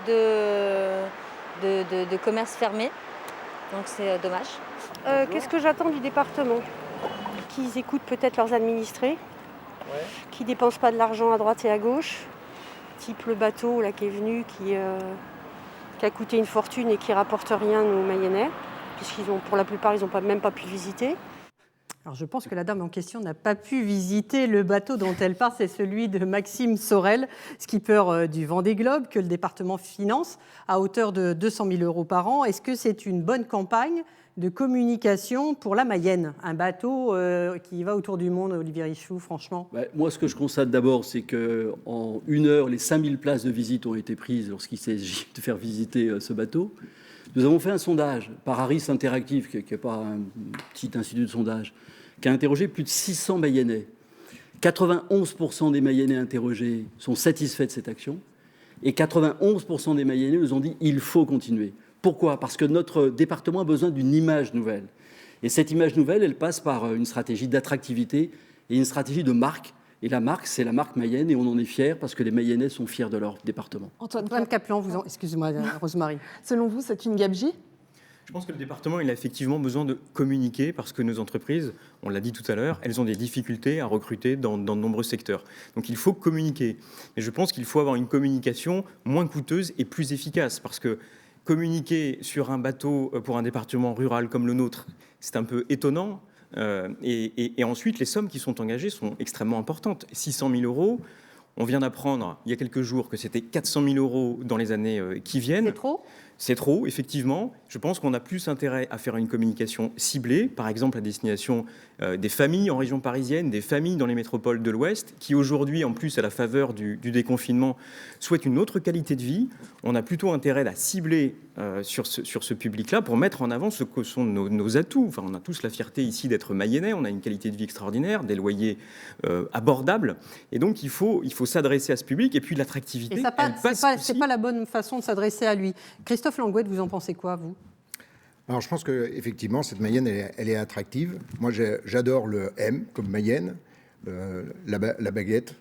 O: de commerces fermés, donc c'est dommage.
P: Qu'est-ce que j'attends du département? Qu'ils écoutent peut-être leurs administrés, qu'ils ne dépensent pas de l'argent à droite et à gauche, type le bateau là, qui est venu, qui a coûté une fortune et qui ne rapporte rien aux Mayennais, puisqu'ils ont, pour la plupart, ils n'ont même pas pu le visiter.
A: Alors je pense que la dame en question n'a pas pu visiter le bateau dont elle parle, c'est celui de Maxime Sorel, skipper du Vendée Globe, que le département finance à hauteur de 200 000 € par an. Est-ce que c'est une bonne campagne de communication pour la Mayenne? Un bateau qui va autour du monde, Olivier Richefou, franchement?
D: Moi, ce que je constate d'abord, c'est qu'en 1 heure, les 5000 places de visite ont été prises lorsqu'il s'agit de faire visiter ce bateau. Nous avons fait un sondage par Harris Interactive, qui n'est pas un petit institut de sondage, qui a interrogé plus de 600 Mayennais. 91% des Mayennais interrogés sont satisfaits de cette action et 91% des Mayennais nous ont dit il faut continuer. Pourquoi? Parce que notre département a besoin d'une image nouvelle. Et cette image nouvelle, elle passe par une stratégie d'attractivité et une stratégie de marque. Et la marque, c'est la marque Mayenne et on en est fiers parce que les Mayennais sont fiers de leur département.
A: Antoine Caplan, excusez-moi, Rosemary.
B: Selon vous, c'est une gabegie?
H: Je pense que le département il a effectivement besoin de communiquer parce que nos entreprises, on l'a dit tout à l'heure, elles ont des difficultés à recruter dans de nombreux secteurs. Donc il faut communiquer. Mais je pense qu'il faut avoir une communication moins coûteuse et plus efficace parce que communiquer sur un bateau pour un département rural comme le nôtre, c'est un peu étonnant. Et ensuite, les sommes qui sont engagées sont extrêmement importantes. 600 000 €. On vient d'apprendre il y a quelques jours que c'était 400 000 € dans les années qui viennent.
A: C'est trop ?
H: C'est trop, effectivement. Je pense qu'on a plus intérêt à faire une communication ciblée, par exemple à destination des familles en région parisienne, des familles dans les métropoles de l'Ouest, qui aujourd'hui, en plus à la faveur du déconfinement, souhaitent une autre qualité de vie. On a plutôt intérêt à cibler sur ce public-là pour mettre en avant ce que sont nos atouts. Enfin, on a tous la fierté ici d'être mayennais, on a une qualité de vie extraordinaire, des loyers abordables. Et donc, il faut s'adresser à ce public. Et puis, l'attractivité,
A: c'est pas la bonne façon de s'adresser à lui. Christophe Langouet, vous en pensez quoi, vous ?
E: Alors, je pense qu'effectivement, cette Mayenne, elle est attractive. Moi, j'adore le M comme Mayenne, la baguette,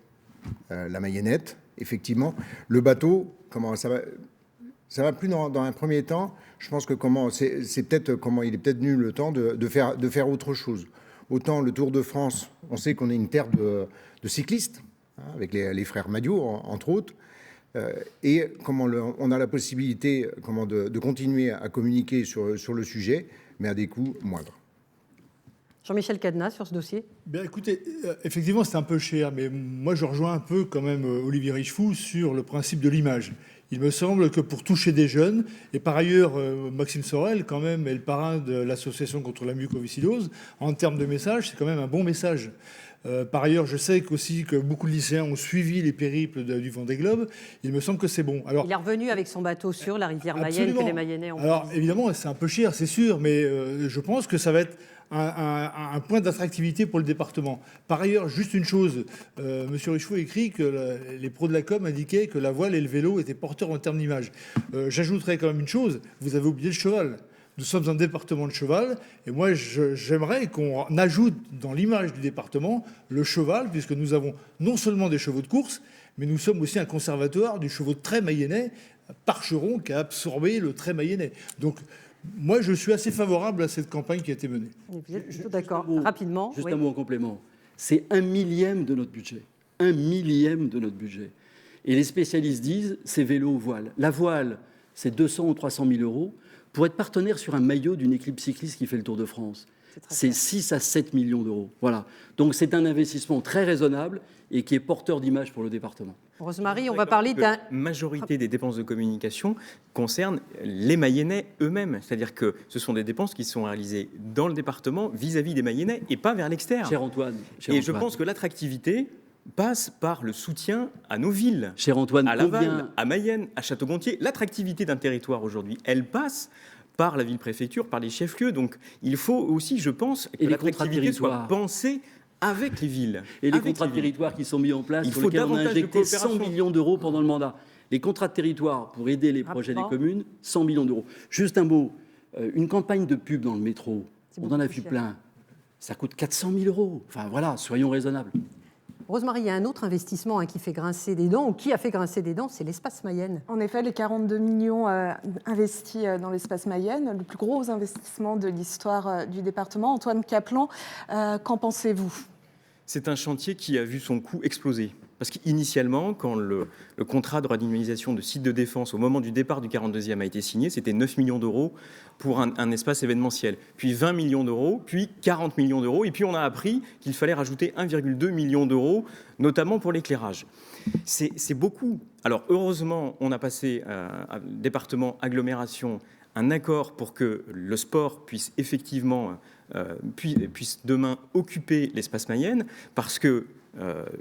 E: la Mayennette, effectivement. Le bateau, comment ça va plus dans un premier temps. Je pense que il est peut-être venu le temps de faire autre chose. Autant le Tour de France, on sait qu'on est une terre de cyclistes, hein, avec les frères Madio, entre autres. Et on a la possibilité de continuer à communiquer sur le sujet, mais à des coûts moindres.
A: Jean-Michel Cadenat, sur ce dossier.
I: Bien, écoutez, effectivement, c'est un peu cher, mais moi, je rejoins un peu quand même Olivier Richefou sur le principe de l'image. Il me semble que pour toucher des jeunes, et par ailleurs, Maxime Sorel, quand même, est le parrain de l'association contre la mucoviscidose, en termes de message, c'est quand même un bon message. Par ailleurs, je sais aussi que beaucoup de lycéens ont suivi les périples du Vendée Globe. Il me semble que c'est bon. Alors,
A: il est revenu avec son bateau sur la rivière Mayenne que les Mayennais ont.
I: Alors, évidemment, c'est un peu cher, c'est sûr, mais je pense que ça va être un point d'attractivité pour le département. Par ailleurs, juste une chose, M. Richefou écrit que les pros de la com indiquaient que la voile et le vélo étaient porteurs en termes d'image. J'ajouterais quand même une chose, vous avez oublié le cheval. Nous sommes un département de cheval, et moi j'aimerais qu'on ajoute dans l'image du département le cheval, puisque nous avons non seulement des chevaux de course, mais nous sommes aussi un conservatoire du cheval de trait mayennais, Parcheron, qui a absorbé le trait mayennais. Donc moi je suis assez favorable à cette campagne qui a été menée.
A: Vous êtes plutôt d'accord. Rapidement.
D: Juste un mot en complément. C'est 1/1000 de notre budget. 1/1000 de notre budget. Et les spécialistes disent c'est vélo ou voile. La voile, c'est 200 ou 300 000 euros. Pour être partenaire sur un maillot d'une équipe cycliste qui fait le Tour de France, c'est 6 à 7 millions d'euros. Voilà. Donc c'est un investissement très raisonnable et qui est porteur d'image pour le département.
A: Rosemary, on va parler d'un...
H: La majorité des dépenses de communication concernent les Mayennais eux-mêmes. C'est-à-dire que ce sont des dépenses qui sont réalisées dans le département vis-à-vis des Mayennais et pas vers l'extérieur.
D: Cher Antoine.
H: Je pense que l'attractivité passe par le soutien à nos villes,
D: Cher Antoine,
H: à Laval, à Mayenne, à Château-Gontier. L'attractivité d'un territoire aujourd'hui, elle passe par la ville-préfecture, par les chefs-lieux. Donc il faut aussi, je pense, que l'attractivité soit pensée avec les villes.
D: Et les contrats de territoire qui sont mis en place,
H: il
D: sur
H: faut
D: lesquels on a
H: davantage de
D: injecté 100
H: coopération.
D: millions d'euros pendant le mandat. Les contrats de territoire pour aider les projets des communes, 100 millions d'euros. Juste un mot, une campagne de pub dans le métro, on en a vu plein, ça coûte 400 000 euros. Enfin voilà, soyons raisonnables.
A: Rosemary, il y a un autre investissement qui fait grincer des dents, ou qui a fait grincer des dents, c'est l'espace Mayenne.
B: En effet, les 42 millions investis dans l'espace Mayenne, le plus gros investissement de l'histoire du département. Antoine Caplan, qu'en pensez-vous ?
H: C'est un chantier qui a vu son coût exploser. Parce qu'initialement, quand le contrat de redynamisation de site de défense au moment du départ du 42e a été signé, c'était 9 millions d'euros pour un espace événementiel, puis 20 millions d'euros, puis 40 millions d'euros, et puis on a appris qu'il fallait rajouter 1,2 million d'euros, notamment pour l'éclairage. C'est beaucoup. Alors heureusement, on a passé à département agglomération un accord pour que le sport puisse effectivement puisse demain occuper l'espace Mayenne, parce que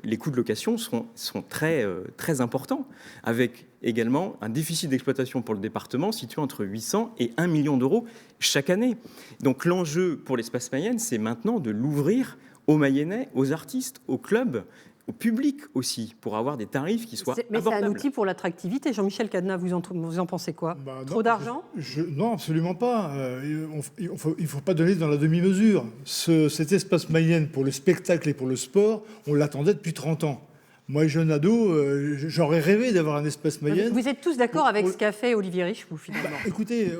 H: les coûts de location sont très, très importants, avec également un déficit d'exploitation pour le département situé entre 800 et 1 million d'euros chaque année. Donc l'enjeu pour l'espace Mayenne, c'est maintenant de l'ouvrir aux Mayennais, aux artistes, aux clubs, au public aussi, pour avoir des tarifs qui soient abordables.
A: Mais c'est un outil pour l'attractivité. Jean-Michel Cadenat, vous en pensez quoi ? Trop d'argent ?
I: Non, absolument pas. Il ne faut pas donner dans la demi-mesure. Cet espace Mayenne pour le spectacle et pour le sport, on l'attendait depuis 30 ans. Moi, jeune ado, j'aurais rêvé d'avoir un espace Mayenne.
A: Vous êtes tous d'accord avec ce qu'a fait Olivier Richefou, finalement ?
I: Écoutez,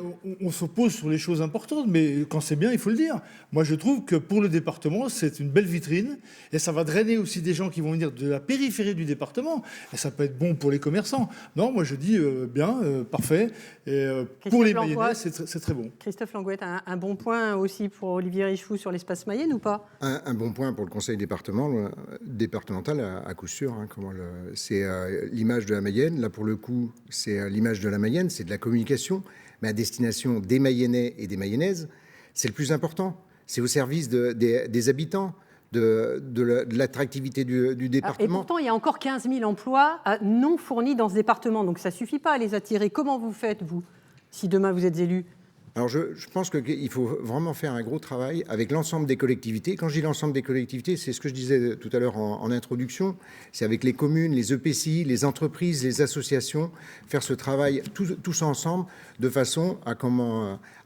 I: on s'oppose sur les choses importantes, mais quand c'est bien, il faut le dire. Moi, je trouve que pour le département, c'est une belle vitrine, et ça va drainer aussi des gens qui vont venir de la périphérie du département, et ça peut être bon pour les commerçants. Non, moi, je dis bien, parfait, et pour les Mayennais, c'est très bon.
A: Christophe Langouet, un bon point aussi pour Olivier Richefou sur l'espace Mayenne ou pas ?
E: Un bon point pour le conseil départemental, à coup sûr. hein, c'est l'image de la Mayenne. Là, pour le coup, c'est l'image de la Mayenne, c'est de la communication, mais à destination des Mayennais et des Mayennaises. C'est le plus important. C'est au service des habitants, de l'attractivité du département.
A: Et pourtant, il y a encore 15 000 emplois non fournis dans ce département. Donc ça ne suffit pas à les attirer. Comment vous faites, vous, si demain vous êtes élu ?
E: Alors je pense qu'il faut vraiment faire un gros travail avec l'ensemble des collectivités. Quand je dis l'ensemble des collectivités, c'est ce que je disais tout à l'heure en introduction, c'est avec les communes, les EPCI, les entreprises, les associations, faire ce travail tous ensemble de façon à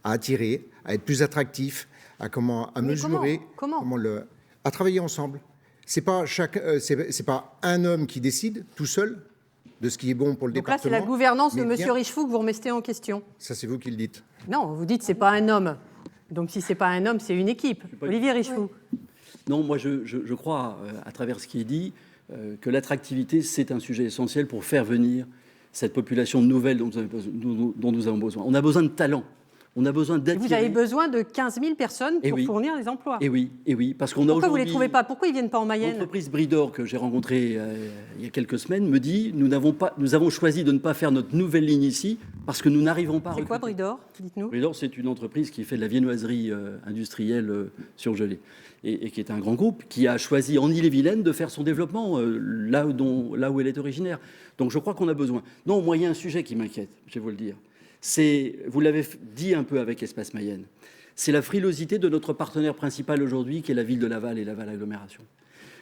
E: attirer, à être plus attractif, à mesurer, à travailler ensemble. C'est pas un homme qui décide tout seul de ce qui est bon pour le département.
A: Donc là, c'est la gouvernance de M. Richefou que vous remettez en question.
E: Ça, c'est vous qui le dites.
A: Non, vous dites que ce n'est pas un homme. Donc si ce n'est pas un homme, c'est une équipe. Olivier Richefou.
D: Oui. Non, moi, je crois, à travers ce qui est dit, que l'attractivité, c'est un sujet essentiel pour faire venir cette population nouvelle dont nous avons besoin. On a besoin de talent. On a besoin d'attirer.
A: Vous avez besoin de 15 000 personnes pour fournir des emplois.
D: Et oui, parce qu'on a aujourd'hui...
A: Pourquoi vous ne les trouvez pas ? Pourquoi ils ne viennent pas en Mayenne ?
D: L'entreprise Bridor que j'ai rencontrée il y a quelques semaines me dit nous avons choisi de ne pas faire notre nouvelle ligne ici parce que nous n'arrivons pas à recruter.
A: C'est quoi Bridor ? Dites-nous.
D: Bridor, c'est une entreprise qui fait de la viennoiserie industrielle surgelée et qui est un grand groupe qui a choisi en Ille-et-Vilaine de faire son développement là où elle est originaire. Donc je crois qu'on a besoin. Non, moi, il y a un sujet qui m'inquiète, je vais vous le dire. Vous l'avez dit un peu avec Espace Mayenne, c'est la frilosité de notre partenaire principal aujourd'hui, qui est la ville de Laval et Laval Agglomération.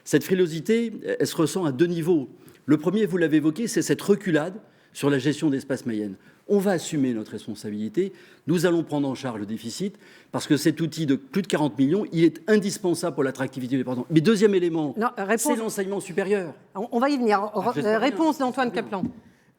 D: Cette frilosité, elle se ressent à deux niveaux. Le premier, vous l'avez évoqué, c'est cette reculade sur la gestion d'Espace Mayenne. On va assumer notre responsabilité, nous allons prendre en charge le déficit, parce que cet outil de plus de 40 millions, il est indispensable pour l'attractivité du département. Mais deuxième élément, c'est l'enseignement supérieur.
A: On va y venir. Réponse d'Antoine Caplan.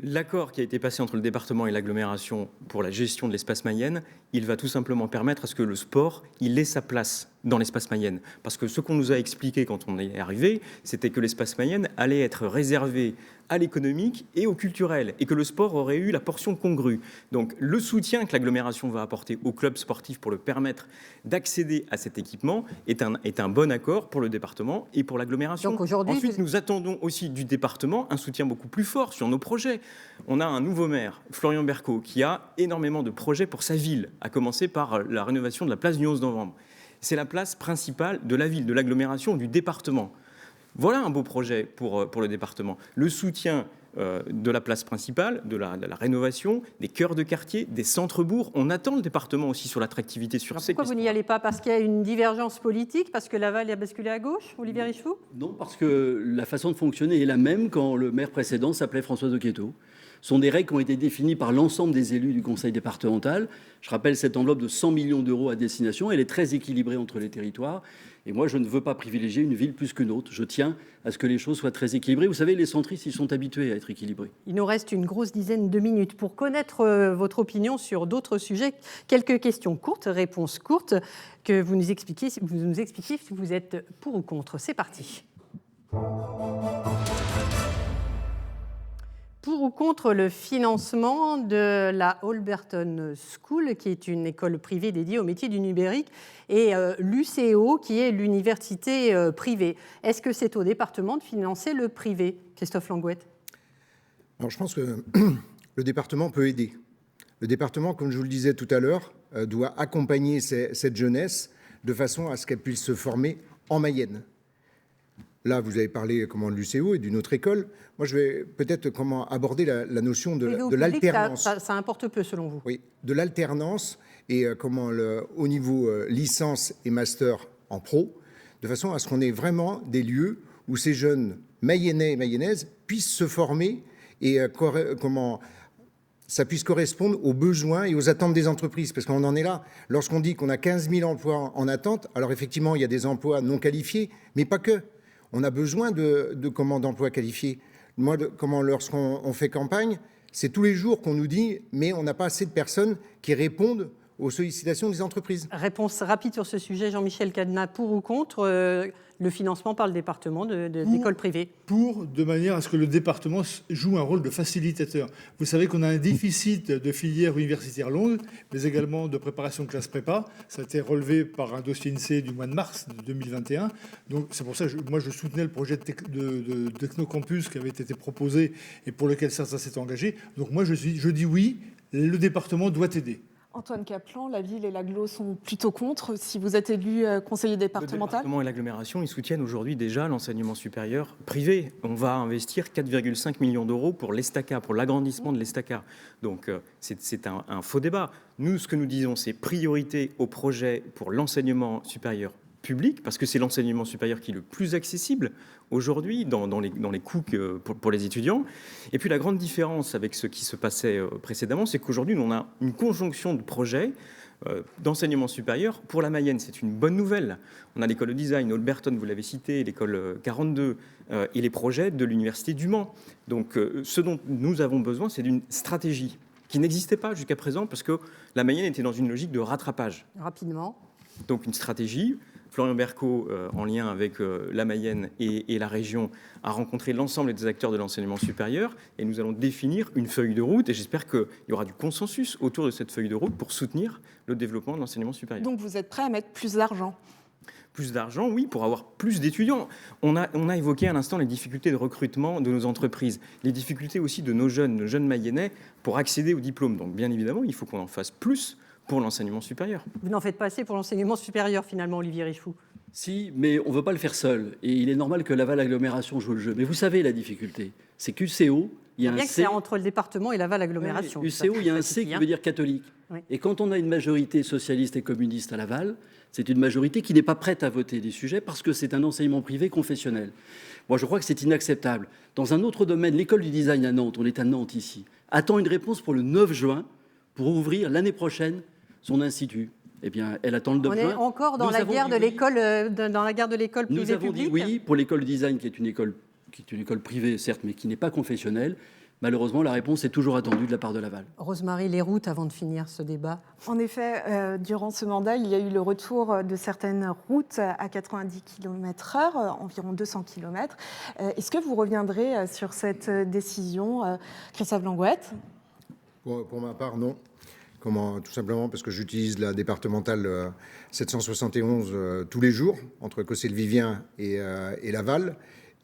H: L'accord qui a été passé entre le département et l'agglomération pour la gestion de l'espace Mayenne, il va tout simplement permettre à ce que le sport, il ait sa place dans l'espace Mayenne. Parce que ce qu'on nous a expliqué quand on est arrivé, c'était que l'espace Mayenne allait être réservé à l'économique et au culturel, et que le sport aurait eu la portion congrue. Donc le soutien que l'agglomération va apporter au club sportif pour le permettre d'accéder à cet équipement est un bon accord pour le département et pour l'agglomération.
A: Donc aujourd'hui,
H: ensuite, nous attendons aussi du département un soutien beaucoup plus fort sur nos projets. On a un nouveau maire, Florian Bercaud, qui a énormément de projets pour sa ville, à commencer par la rénovation de la place du 11 novembre. C'est la place principale de la ville, de l'agglomération, du département. Voilà un beau projet pour le département. Le soutien de la place principale, de la rénovation, des cœurs de quartier, des centres-bourgs. On attend le département aussi sur l'attractivité sur ces questions.
A: Pourquoi vous n'y allez pas ? Parce qu'il y a une divergence politique ? Parce que Laval a basculé à gauche ? Olivier Richefou ?
D: Non, parce que la façon de fonctionner est la même quand le maire précédent s'appelait François Zocchetto. Ce sont des règles qui ont été définies par l'ensemble des élus du conseil départemental. Je rappelle cette enveloppe de 100 millions d'euros à destination. Elle est très équilibrée entre les territoires. Et moi, je ne veux pas privilégier une ville plus qu'une autre. Je tiens à ce que les choses soient très équilibrées. Vous savez, les centristes, ils sont habitués à être équilibrés.
A: Il nous reste une grosse dizaine de minutes pour connaître votre opinion sur d'autres sujets. Quelques questions courtes, réponses courtes, que vous nous expliquiez si vous êtes pour ou contre. C'est parti. Pour ou contre le financement de la Holberton School, qui est une école privée dédiée au métier du numérique, et l'UCO, qui est l'université privée. Est-ce que c'est au département de financer le privé ? Christophe Langouette.
E: Alors, je pense que le département peut aider. Le département, comme je vous le disais tout à l'heure, doit accompagner cette jeunesse de façon à ce qu'elle puisse se former en Mayenne. Là, vous avez parlé de l'UCO et d'une autre école. Moi, je vais peut-être aborder la notion de l'alternance.
A: Ça importe peu, selon vous.
E: Oui, de l'alternance et au niveau licence et master en pro, de façon à ce qu'on ait vraiment des lieux où ces jeunes Mayennais et Mayennaises puissent se former et ça puisse correspondre aux besoins et aux attentes des entreprises. Parce qu'on en est là. Lorsqu'on dit qu'on a 15 000 emplois en attente, alors effectivement, il y a des emplois non qualifiés, mais pas que. On a besoin d'emplois qualifiés. Moi, lorsqu'on fait campagne, c'est tous les jours qu'on nous dit « mais on n'a pas assez de personnes qui répondent aux sollicitations des entreprises.
A: Réponse rapide sur ce sujet, Jean-Michel Cadenat, pour ou contre le financement par le département d'écoles privées?
I: Pour, de manière à ce que le département joue un rôle de facilitateur. Vous savez qu'on a un déficit de filières universitaires longues, mais également de préparation de classe prépa. Ça a été relevé par un dossier INSEE du mois de mars 2021. Donc c'est pour ça que moi je soutenais le projet de Technocampus qui avait été proposé et pour lequel certains s'étaient engagés. Donc moi je dis oui, le département doit aider.
B: Antoine Kaplan, la ville et l'agglo sont plutôt contre. Si vous êtes élu conseiller départemental.
H: Le département et l'agglomération, ils soutiennent aujourd'hui déjà l'enseignement supérieur privé. On va investir 4,5 millions d'euros pour l'ESTACA, pour l'agrandissement de l'ESTACA. Donc c'est un faux débat. Nous, ce que nous disons, c'est priorité au projet pour l'enseignement supérieur public, parce que c'est l'enseignement supérieur qui est le plus accessible aujourd'hui dans les coûts pour les étudiants. Et puis la grande différence avec ce qui se passait précédemment, c'est qu'aujourd'hui, on a une conjonction de projets d'enseignement supérieur. Pour la Mayenne, c'est une bonne nouvelle. On a l'école de design, Holberton, vous l'avez cité, l'école 42 et les projets de l'université du Mans. Donc ce dont nous avons besoin, c'est d'une stratégie qui n'existait pas jusqu'à présent, parce que la Mayenne était dans une logique de rattrapage.
A: Rapidement.
H: Donc une stratégie. Florian Berco, en lien avec la Mayenne et la région, a rencontré l'ensemble des acteurs de l'enseignement supérieur et nous allons définir une feuille de route et j'espère qu'il y aura du consensus autour de cette feuille de route pour soutenir le développement de l'enseignement supérieur.
B: Donc vous êtes prêt à mettre plus d'argent?
H: Plus d'argent, oui, pour avoir plus d'étudiants. On a évoqué à l'instant les difficultés de recrutement de nos entreprises, les difficultés aussi de nos jeunes Mayennais pour accéder au diplôme. Donc bien évidemment, il faut qu'on en fasse plus pour l'enseignement supérieur.
A: Vous n'en faites pas assez pour l'enseignement supérieur, finalement, Olivier Richoux.
D: Si, mais on ne veut pas le faire seul. Et il est normal que Laval Agglomération joue le jeu. Mais vous savez la difficulté, c'est qu'UCO, il y a un
A: bien que
D: C.
A: c'est entre le département et Laval Agglomération.
D: Oui, UCO, il y a un C qui veut dire catholique.
A: Oui.
D: Et quand on a une majorité socialiste et communiste à Laval, c'est une majorité qui n'est pas prête à voter des sujets parce que c'est un enseignement privé confessionnel. Moi, je crois que c'est inacceptable. Dans un autre domaine, l'école du design à Nantes, on est à Nantes ici, attend une réponse pour le 9 juin pour ouvrir l'année prochaine son institut. Eh bien, elle attend le 9 juin.
A: On est encore dans la guerre de l'école, dans la guerre de l'école privée
D: publique. Nous avons dit oui pour l'école design, qui est une école privée, certes, mais qui n'est pas confessionnelle. Malheureusement, la réponse est toujours attendue de la part de Laval.
A: Rosemarie, les routes, avant de finir ce débat.
B: En effet, durant ce mandat, il y a eu le retour de certaines routes à 90 km/h, environ 200 km. Est-ce que vous reviendrez sur cette décision, Christophe Langouette?
E: Pour ma part, non. Tout simplement parce que j'utilise la départementale 771 tous les jours, entre Cossé-le-Vivien et Laval.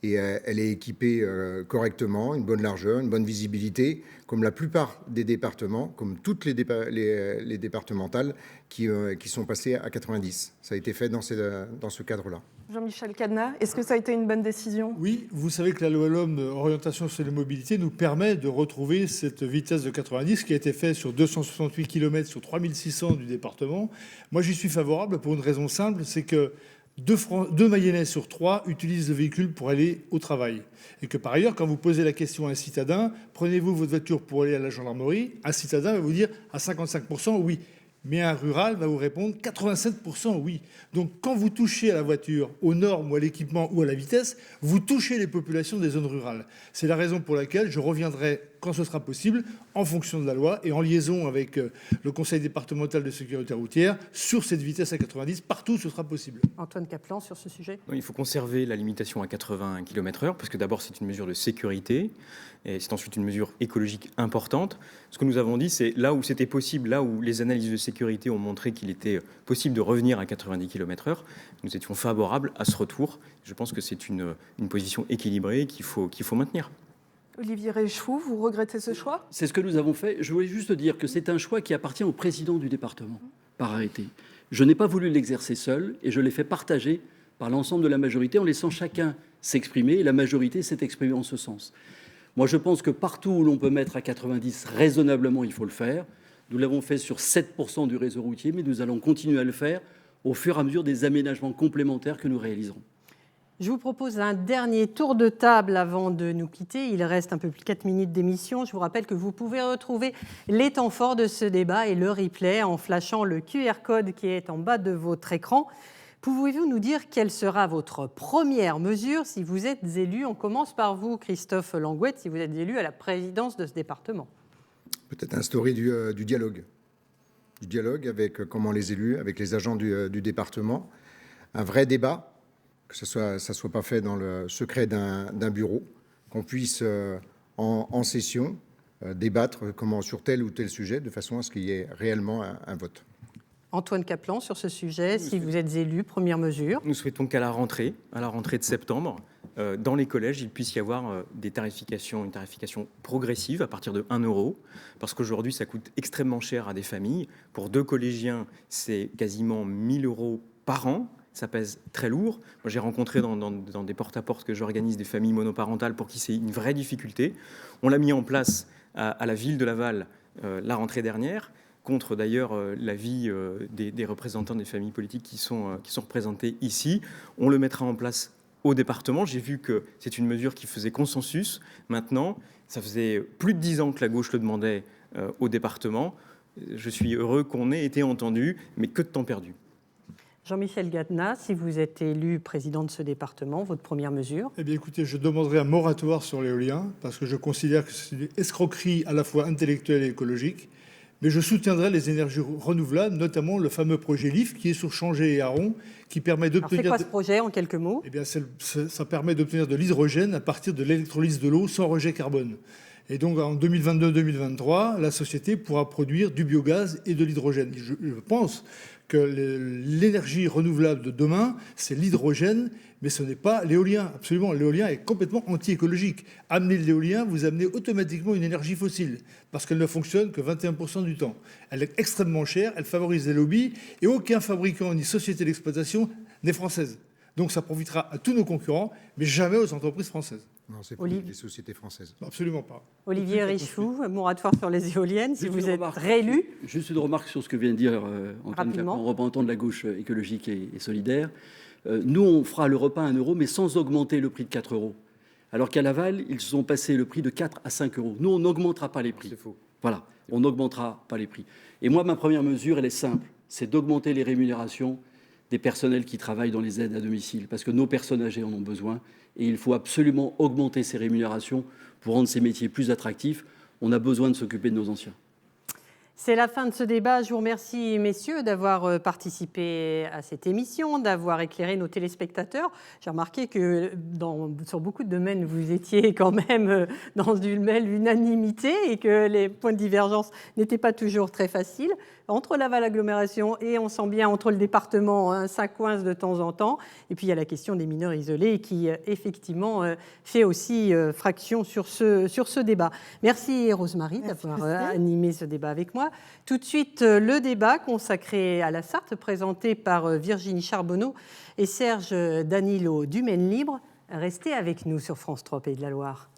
E: Et elle est équipée correctement, une bonne largeur, une bonne visibilité, comme la plupart des départements, comme toutes les départementales qui sont passées à 90. Ça a été fait dans ce cadre-là.
B: Jean-Michel Cadenat, est-ce que ça a été une bonne décision?
I: Oui, vous savez que la loi LOM orientation sur les mobilités nous permet de retrouver cette vitesse de 90 qui a été faite sur 268 km sur 3600 du département. Moi, j'y suis favorable pour une raison simple, c'est que 2 Mayennais sur 3 utilisent le véhicule pour aller au travail. Et que par ailleurs, quand vous posez la question à un citadin, prenez-vous votre voiture pour aller à la gendarmerie, un citadin va vous dire à 55% oui. Mais un rural va vous répondre 87% oui. Donc quand vous touchez à la voiture, aux normes ou à l'équipement ou à la vitesse, vous touchez les populations des zones rurales. C'est la raison pour laquelle je reviendrai, quand ce sera possible, en fonction de la loi et en liaison avec le Conseil départemental de sécurité routière, sur cette vitesse à 90, partout où ce sera possible.
A: Antoine Kaplan, sur ce sujet.
H: Il faut conserver la limitation à 80 km/h, parce que d'abord c'est une mesure de sécurité, et c'est ensuite une mesure écologique importante. Ce que nous avons dit, c'est là où c'était possible, là où les analyses de sécurité ont montré qu'il était possible de revenir à 90 km/h, nous étions favorables à ce retour. Je pense que c'est une position équilibrée qu'il faut maintenir.
B: Olivier Richoux, vous regrettez ce choix?
D: C'est ce que nous avons fait. Je voulais juste dire que c'est un choix qui appartient au président du département, par arrêté. Je n'ai pas voulu l'exercer seul et je l'ai fait partager par l'ensemble de la majorité en laissant chacun s'exprimer et la majorité s'est exprimée en ce sens. Moi, je pense que partout où l'on peut mettre à 90 raisonnablement, il faut le faire. Nous l'avons fait sur 7% du réseau routier, mais nous allons continuer à le faire au fur et à mesure des aménagements complémentaires que nous réaliserons.
A: Je vous propose un dernier tour de table avant de nous quitter. Il reste un peu plus de 4 minutes d'émission. Je vous rappelle que vous pouvez retrouver les temps forts de ce débat et le replay en flashant le QR code qui est en bas de votre écran. Pouvez-vous nous dire quelle sera votre première mesure si vous êtes élu? On commence par vous, Christophe Langouette, si vous êtes élu à la présidence de ce département.
E: Peut-être instaurer du dialogue. du dialogue avec les élus, avec les agents du département, un vrai débat, que ça soit pas fait dans le secret d'un bureau, qu'on puisse en session débattre sur tel ou tel sujet, de façon à ce qu'il y ait réellement un vote.
A: Antoine Caplan, sur ce sujet, si vous êtes élu, première mesure.
H: Nous souhaitons qu'à la rentrée de septembre, dans les collèges, il puisse y avoir une tarification progressive à partir de 1 €, parce qu'aujourd'hui, ça coûte extrêmement cher à des familles. Pour 2 collégiens, c'est quasiment 1 000 € par an. Ça pèse très lourd. Moi, j'ai rencontré dans des porte-à-porte que j'organise des familles monoparentales pour qui c'est une vraie difficulté. On l'a mis en place à la ville de Laval la rentrée dernière, contre d'ailleurs l'avis des représentants des familles politiques qui sont représentés ici. On le mettra en place au département. J'ai vu que c'est une mesure qui faisait consensus. Maintenant, ça faisait plus de 10 ans que la gauche le demandait au département. Je suis heureux qu'on ait été entendu, mais que de temps perdu.
A: Jean-Michel Gatna, si vous êtes élu président de ce département, votre première mesure?
I: Eh bien, écoutez, je demanderai un moratoire sur l'éolien, parce que je considère que c'est une escroquerie à la fois intellectuelle et écologique. Mais je soutiendrai les énergies renouvelables, notamment le fameux projet LIF qui est sur Changé et Aron, qui permet d'obtenir...
A: C'est quoi ce projet, en quelques mots?
I: Eh bien, ça permet d'obtenir de l'hydrogène à partir de l'électrolyse de l'eau sans rejet carbone. Et donc, en 2022-2023, la société pourra produire du biogaz et de l'hydrogène. Je pense que l'énergie renouvelable de demain, c'est l'hydrogène, mais ce n'est pas l'éolien. Absolument, l'éolien est complètement anti-écologique. Amener de l'éolien, vous amenez automatiquement une énergie fossile, parce qu'elle ne fonctionne que 21% du temps. Elle est extrêmement chère, elle favorise les lobbies, et aucun fabricant ni société d'exploitation n'est française. Donc ça profitera à tous nos concurrents, mais jamais aux entreprises françaises.
E: Non, c'est pour les sociétés françaises.
I: Absolument pas.
A: Olivier Richefou, moratoire sur les éoliennes, si vous êtes réélu.
D: Juste une remarque sur ce que vient de dire Antoine Caplan, représentant de la gauche écologique et solidaire. Nous, on fera le repas à 1 €, mais sans augmenter le prix de 4 €. Alors qu'à Laval, ils sont passés le prix de 4 à 5 €. Nous, on n'augmentera pas les prix.
H: C'est faux.
D: Voilà, on n'augmentera pas les prix. Et moi, ma première mesure, elle est simple, c'est d'augmenter les rémunérations des personnels qui travaillent dans les aides à domicile, parce que nos personnes âgées en ont besoin, et il faut absolument augmenter ces rémunérations pour rendre ces métiers plus attractifs. On a besoin de s'occuper de nos anciens.
A: C'est la fin de ce débat. Je vous remercie, messieurs, d'avoir participé à cette émission, d'avoir éclairé nos téléspectateurs. J'ai remarqué que sur beaucoup de domaines, vous étiez quand même dans une belle unanimité et que les points de divergence n'étaient pas toujours très faciles. Entre Laval Agglomération et on sent bien entre le département, hein, ça coince de temps en temps. Et puis il y a la question des mineurs isolés qui effectivement fait aussi fraction sur ce débat. Merci Rosemary d'avoir animé ce débat avec moi. Tout de suite, le débat consacré à la Sarthe, présenté par Virginie Charbonneau et Serge Danilo du Maine Libre. Restez avec nous sur France 3 Pays de la Loire.